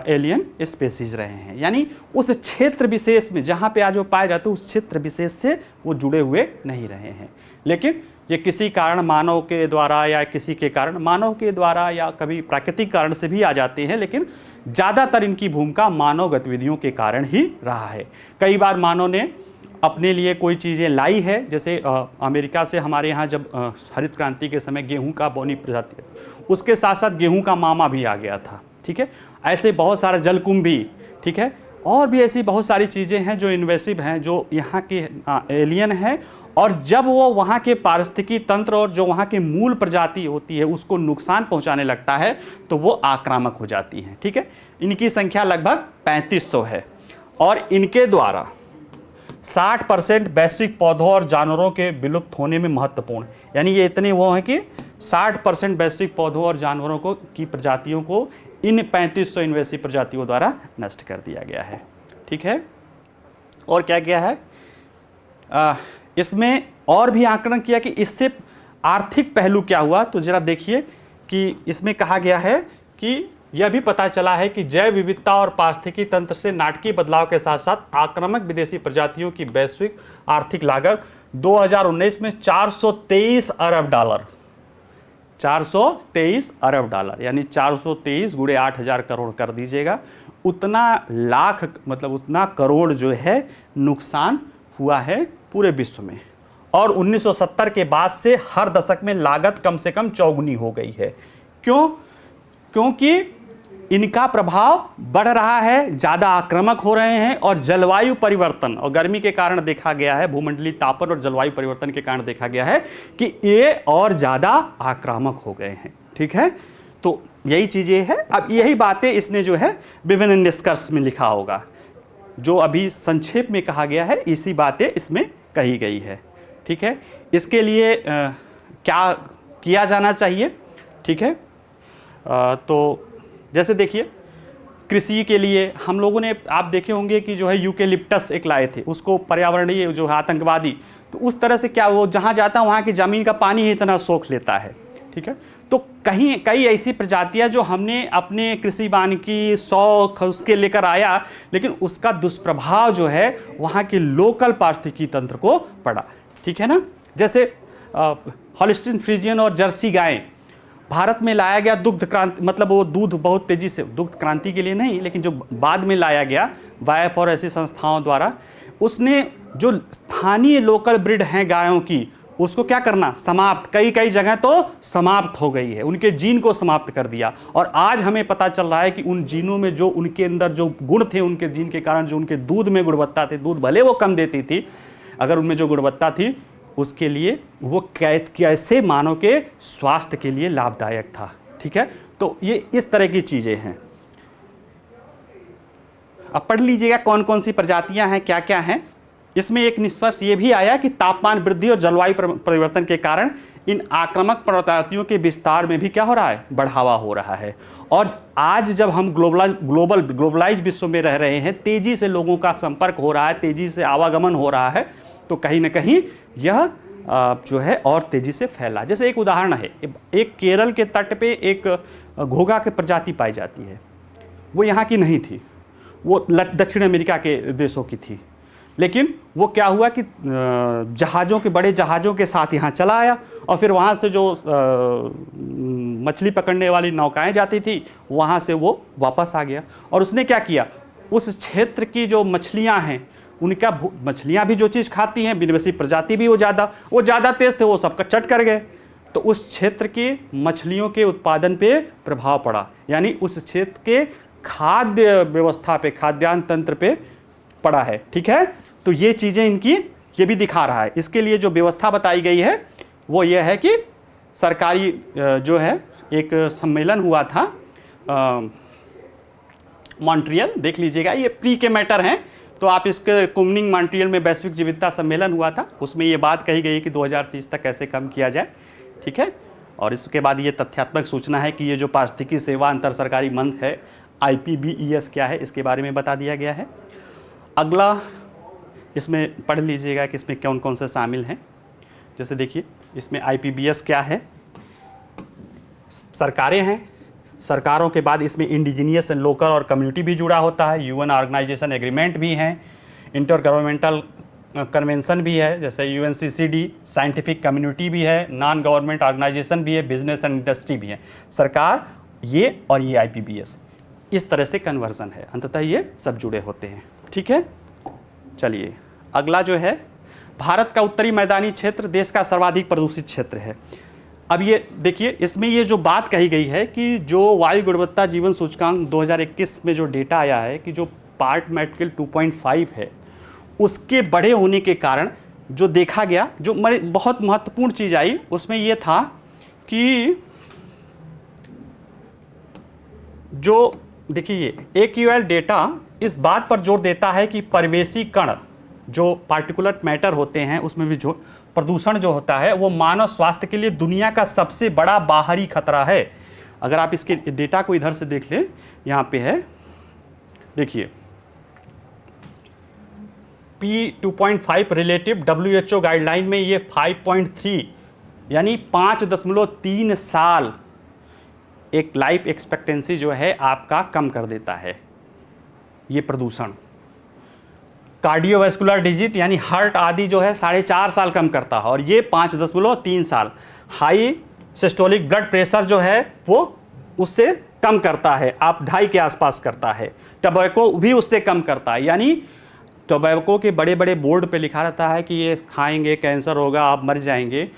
एलियन स्पेसीज रहे हैं। यानी उस क्षेत्र विशेष में जहाँ पे आज वो पाए जाते हैं, उस क्षेत्र विशेष से वो जुड़े हुए नहीं रहे हैं। लेकिन ये किसी कारण मानव के द्वारा या किसी के कारण, मानव के द्वारा या कभी प्राकृतिक कारण से भी आ जाते हैं, लेकिन ज़्यादातर इनकी भूमिका मानव गतिविधियों के कारण ही रहा है। कई बार मानव ने अपने लिए कोई चीज़ें लाई है, जैसे अमेरिका से हमारे यहाँ जब हरित क्रांति के समय गेहूं का बोनी प्रजाति है, उसके साथ साथ गेहूं का मामा भी आ गया था। ठीक है, ऐसे बहुत सारे जलकुंभ भी, ठीक है, और भी ऐसी बहुत सारी चीज़ें हैं जो इन्वेसिव हैं, जो यहाँ के एलियन हैं, और जब वो वहाँ के पारिस्थितिकी तंत्र और जो वहाँ की मूल प्रजाति होती है उसको नुकसान पहुँचाने लगता है, तो वो आक्रामक हो जाती हैं। ठीक है, इनकी संख्या लगभग 3500 है और इनके द्वारा 60% वैश्विक पौधों और जानवरों के विलुप्त होने में महत्वपूर्ण, यानी ये इतने वो हैं कि 60% वैश्विक पौधों और जानवरों को की प्रजातियों को इन 3500 इन्वेसिव प्रजातियों द्वारा नष्ट कर दिया गया है। ठीक है, और क्या किया है, इसमें और भी आकलन किया कि इससे आर्थिक पहलू क्या हुआ। तो जरा देखिए कि इसमें कहा गया है कि यह भी पता चला है कि जैव विविधता और पारिस्थितिकी तंत्र से नाटकीय बदलाव के साथ साथ आक्रामक विदेशी प्रजातियों की वैश्विक आर्थिक लागत 2019 में 423 अरब डॉलर, 423 अरब डॉलर, यानी 423 गुणे 8,000 करोड़ कर दीजिएगा, उतना लाख मतलब उतना करोड़ जो है नुकसान हुआ है पूरे विश्व में। और 1970 के बाद से हर दशक में लागत कम से कम चौगुनी हो गई है। क्यों? क्योंकि इनका प्रभाव बढ़ रहा है, ज़्यादा आक्रामक हो रहे हैं, और जलवायु परिवर्तन और गर्मी के कारण देखा गया है, भूमंडलीय तापन और जलवायु परिवर्तन के कारण देखा गया है कि ये और ज़्यादा आक्रामक हो गए हैं। ठीक है, तो यही चीज़ें हैं। अब यही बातें इसने जो है विभिन्न निष्कर्ष में लिखा होगा, जो अभी संक्षेप में कहा गया है, इसी बातें इसमें कही गई है। ठीक है, इसके लिए क्या किया जाना चाहिए? ठीक है, तो जैसे देखिए कृषि के लिए हम लोगों ने, आप देखे होंगे कि जो है यूकेलिप्टस एक लाए थे, उसको पर्यावरणीय जो है आतंकवादी, तो उस तरह से क्या वो जहाँ जाता है वहाँ की ज़मीन का पानी ही इतना सोख लेता है। ठीक है, तो कई ऐसी प्रजातियां जो हमने अपने कृषि वानिकी शौक उसके लेकर आया, लेकिन उसका दुष्प्रभाव जो है वहाँ के लोकल पारिस्थितिकी तंत्र को पड़ा। ठीक है ना, जैसे हॉलिस्टीन फ्रीजियन और जर्सी गायें भारत में लाया गया दुग्ध क्रांति, मतलब वो दूध बहुत तेज़ी से, दुग्ध क्रांति के लिए नहीं, लेकिन जो बाद में लाया गया वाइफ और ऐसी संस्थाओं द्वारा, उसने जो स्थानीय लोकल ब्रीड हैं गायों की, उसको क्या करना, समाप्त, कई जगह तो समाप्त हो गई है, उनके जीन को समाप्त कर दिया। और आज हमें पता चल रहा है कि उन जीनों में जो उनके अंदर जो गुण थे, उनके जीन के कारण जो उनके दूध में गुणवत्ता थी, दूध भले वो कम देती थी, अगर उनमें जो गुणवत्ता थी उसके लिए वो कैसे मानव के स्वास्थ्य के लिए लाभदायक था। ठीक है, तो ये इस तरह की चीज़ें हैं। अब पढ़ लीजिएगा कौन कौन सी प्रजातियां हैं, क्या क्या हैं। इसमें एक निष्कर्ष ये भी आया कि तापमान वृद्धि और जलवायु परिवर्तन के कारण इन आक्रामक प्रजातियों के विस्तार में भी क्या हो रहा है, बढ़ावा हो रहा है। और आज जब हम ग्लोबलाइज विश्व में रह रहे हैं, तेज़ी से लोगों का संपर्क हो रहा है, तेज़ी से आवागमन हो रहा है, तो कहीं ना कहीं यह जो है और तेज़ी से फैला। जैसे एक उदाहरण है, एक केरल के तट पे एक घोंघा की प्रजाति पाई जाती है, वो यहाँ की नहीं थी, वो दक्षिण अमेरिका के देशों की थी, लेकिन वो क्या हुआ कि जहाज़ों के, बड़े जहाज़ों के साथ यहाँ चला आया, और फिर वहाँ से जो मछली पकड़ने वाली नौकाएं जाती थी, वहाँ से वो वापस आ गया। और उसने क्या किया, उस क्षेत्र की जो मछलियाँ हैं, उनका मछलियाँ भी जो चीज़ खाती हैं, विदेशी प्रजाति भी वो ज़्यादा तेज़ थे, वो सबका चट कर गए। तो उस क्षेत्र की मछलियों के उत्पादन पे प्रभाव पड़ा, यानी उस क्षेत्र के खाद्य व्यवस्था पे, खाद्यान्न तंत्र पे पड़ा है। ठीक है, तो ये चीज़ें इनकी ये भी दिखा रहा है। इसके लिए जो व्यवस्था बताई गई है वो ये है कि सरकारी जो है एक सम्मेलन हुआ था मॉन्ट्रियल, देख लीजिएगा, ये प्री के मैटर हैं, तो आप इसके कुमनिंग मॉन्ट्रियल में वैश्विक जीवितता सम्मेलन हुआ था, उसमें ये बात कही गई कि 2030 तक कैसे कम किया जाए। ठीक है, और इसके बाद ये तथ्यात्मक सूचना है कि ये जो पारिस्थितिकी सेवा अंतर सरकारी मंच है IPBES क्या है, इसके बारे में बता दिया गया है। अगला इसमें पढ़ लीजिएगा कि इसमें कौन कौन से शामिल हैं। जैसे देखिए इसमें IPBES क्या है, सरकारें हैं, सरकारों के बाद इसमें इंडिजीनियस एंड लोकल और कम्युनिटी भी जुड़ा होता है, UN ऑर्गेनाइजेशन एग्रीमेंट भी हैं, इंटर गवर्नमेंटल कन्वेंशन भी है जैसे UNCCD, साइंटिफिक कम्युनिटी भी है, नॉन गवर्नमेंट ऑर्गेनाइजेशन भी है, बिजनेस एंड इंडस्ट्री भी है, सरकार ये और ये IPBES, इस तरह से कन्वर्जन है, अंततः ये सब जुड़े होते हैं। ठीक है, चलिए अगला जो है, भारत का उत्तरी मैदानी क्षेत्र देश का सर्वाधिक प्रदूषित क्षेत्र है। अब ये देखिए इसमें ये जो बात कही गई है कि जो वायु गुणवत्ता जीवन सूचकांक 2021 में जो डेटा आया है कि जो पार्ट मेट्रिकल 2.5 है उसके बड़े होने के कारण जो देखा गया, जो बहुत महत्वपूर्ण चीज़ आई उसमें ये था कि जो देखिए AQL डेटा इस बात पर जोर देता है कि परिवेशी कण जो पार्टिकुलर मैटर होते हैं उसमें भी जो प्रदूषण जो होता है वो मानव स्वास्थ्य के लिए दुनिया का सबसे बड़ा बाहरी खतरा है। अगर आप इसके डेटा को इधर से देख लें, यहाँ पे है देखिए P2.5 रिलेटिव WHO गाइडलाइन में ये 5.3 यानी 5.3 साल एक लाइफ एक्सपेक्टेंसी जो है आपका कम कर देता है ये प्रदूषण। कार्डियोवैस्कुलर डिजीज यानी हार्ट आदि जो है 4.5 साल कम करता है और ये 5.3 साल। हाई सिस्टोलिक ब्लड प्रेशर जो है वो उससे कम करता है, आप 2.5 के आसपास करता है। टबैको भी उससे कम करता है, यानी टबैको के बड़े बड़े बोर्ड पे लिखा रहता है कि ये खाएंगे कैंसर होगा, आप मर जाएंगे,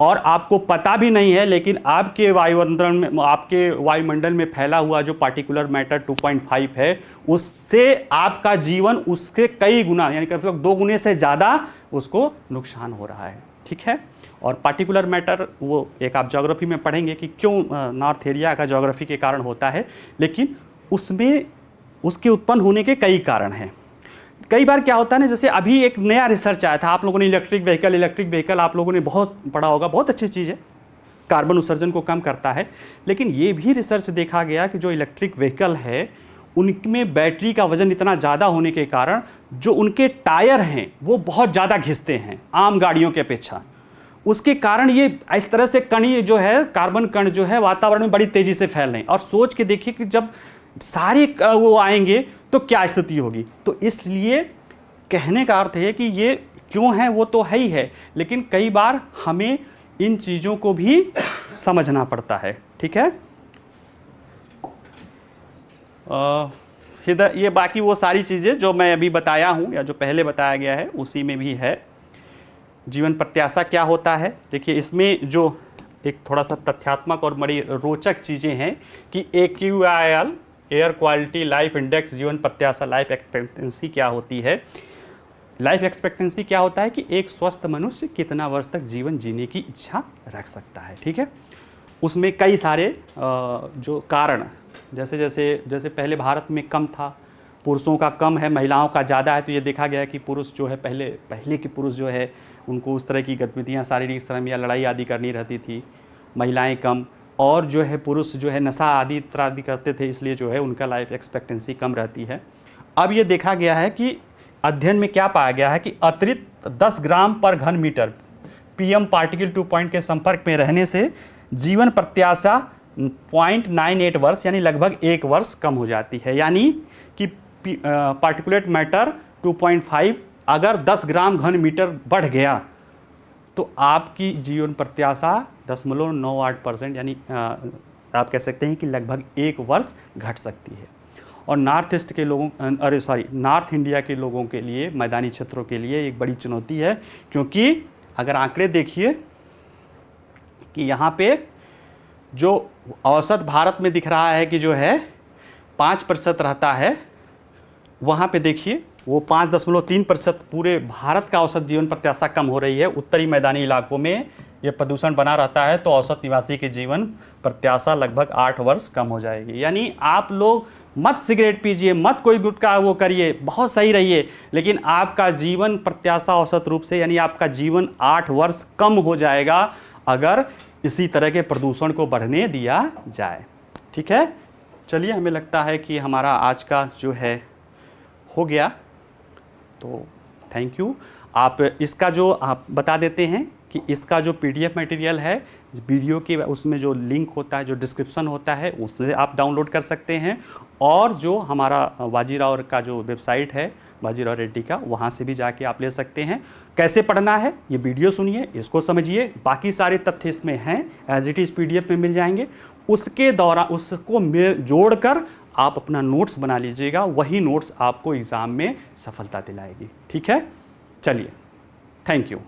और आपको पता भी नहीं है, लेकिन आपके वायुमंडल में फैला हुआ जो पार्टिकुलर मैटर 2.5 है उससे आपका जीवन उसके कई गुना यानी कम से कम 2 गुने से ज़्यादा उसको नुकसान हो रहा है। ठीक है, और पार्टिकुलर मैटर वो एक आप ज्योग्राफी में पढ़ेंगे कि क्यों नॉर्थ एरिया का ज्योग्राफी के कारण होता है, लेकिन उसमें उसके उत्पन्न होने के कई कारण हैं। कई बार क्या होता है ना, जैसे अभी एक नया रिसर्च आया था, आप लोगों ने इलेक्ट्रिक व्हीकल आप लोगों ने बहुत पढ़ा होगा, बहुत अच्छी चीज़ है, कार्बन उत्सर्जन को कम करता है। लेकिन ये भी रिसर्च देखा गया कि जो इलेक्ट्रिक व्हीकल है उनमें बैटरी का वजन इतना ज़्यादा होने के कारण जो उनके टायर हैं वो बहुत ज़्यादा घिसते हैं आम गाड़ियों के अपेक्षा। उसके कारण ये इस तरह से कण जो है, कार्बन कण जो है वातावरण में बड़ी तेज़ी से फैल रहे हैं। और सोच के देखिए कि जब सारे वो आएंगे तो क्या स्थिति होगी। तो इसलिए कहने का अर्थ है कि ये क्यों है वो तो है ही है, लेकिन कई बार हमें इन चीज़ों को भी समझना पड़ता है। ठीक है, ये बाकी वो सारी चीज़ें जो मैं अभी बताया हूँ या जो पहले बताया गया है उसी में भी है। जीवन प्रत्याशा क्या होता है, देखिए इसमें जो एक थोड़ा सा तथ्यात्मक और बड़ी रोचक चीज़ें हैं कि AQIL air quality life index जीवन प्रत्याशा लाइफ एक्सपेक्टेंसी क्या होती है। लाइफ एक्सपेक्टेंसी क्या होता है कि एक स्वस्थ मनुष्य कितना वर्ष तक जीवन जीने की इच्छा रख सकता है। ठीक है, उसमें कई सारे जो कारण जैसे पहले भारत में कम था, पुरुषों का कम है, महिलाओं का ज़्यादा है, तो ये देखा गया कि पुरुष जो है पहले के पुरुष जो है उनको उस तरह की गतिविधियाँ शारीरिक श्रम या लड़ाई आदि करनी रहती थी, महिलाएं कम, और जो है पुरुष जो है नशा आदि इत्यादि करते थे, इसलिए जो है उनका लाइफ एक्सपेक्टेंसी कम रहती है। अब ये देखा गया है कि अध्ययन में क्या पाया गया है कि अतिरिक्त 10 ग्राम पर घन मीटर PM पार्टिकल 2 के संपर्क में रहने से जीवन प्रत्याशा 0.98 वर्ष यानी लगभग 1 वर्ष कम हो जाती है। यानी कि पार्टिकुलेट मैटर 2.5 अगर 10 ग्राम घन मीटर बढ़ गया तो आपकी जीवन प्रत्याशा 0.98% यानी आप कह सकते हैं कि लगभग 1 वर्ष घट सकती है। और नॉर्थ इंडिया के लोगों के लिए, मैदानी क्षेत्रों के लिए एक बड़ी चुनौती है, क्योंकि अगर आंकड़े देखिए कि यहाँ पे जो औसत भारत में दिख रहा है कि जो है 5% रहता है, वहाँ पे देखिए वो 5.3% पूरे भारत का औसत जीवन प्रत्याशा कम हो रही है। उत्तरी मैदानी इलाकों में ये प्रदूषण बना रहता है तो औसत निवासी की जीवन प्रत्याशा लगभग 8 वर्ष कम हो जाएगी। यानी आप लोग मत सिगरेट पीजिए, मत कोई गुटखा वो करिए, बहुत सही रहिए, लेकिन आपका जीवन प्रत्याशा औसत रूप से यानी आपका जीवन 8 वर्ष कम हो जाएगा अगर इसी तरह के प्रदूषण को बढ़ने दिया जाए। ठीक है, चलिए, हमें लगता है कि हमारा आज का जो है हो गया, तो थैंक यू। आप इसका जो आप बता देते हैं कि इसका जो PDF मटेरियल है वीडियो के, उसमें जो लिंक होता है, जो डिस्क्रिप्शन होता है, उससे आप डाउनलोड कर सकते हैं, और जो हमारा बाजीराव का जो वेबसाइट है बाजीराव रेड्डी का, वहाँ से भी जाके आप ले सकते हैं। कैसे पढ़ना है ये वीडियो सुनिए, इसको समझिए, बाकी सारे तथ्य इसमें हैं, एज इट इज़ PDF में मिल जाएंगे। उसके दौरान उसको जोड़कर आप अपना नोट्स बना लीजिएगा, वही नोट्स आपको एग्ज़ाम में सफलता दिलाएगी। ठीक है, चलिए, थैंक यू।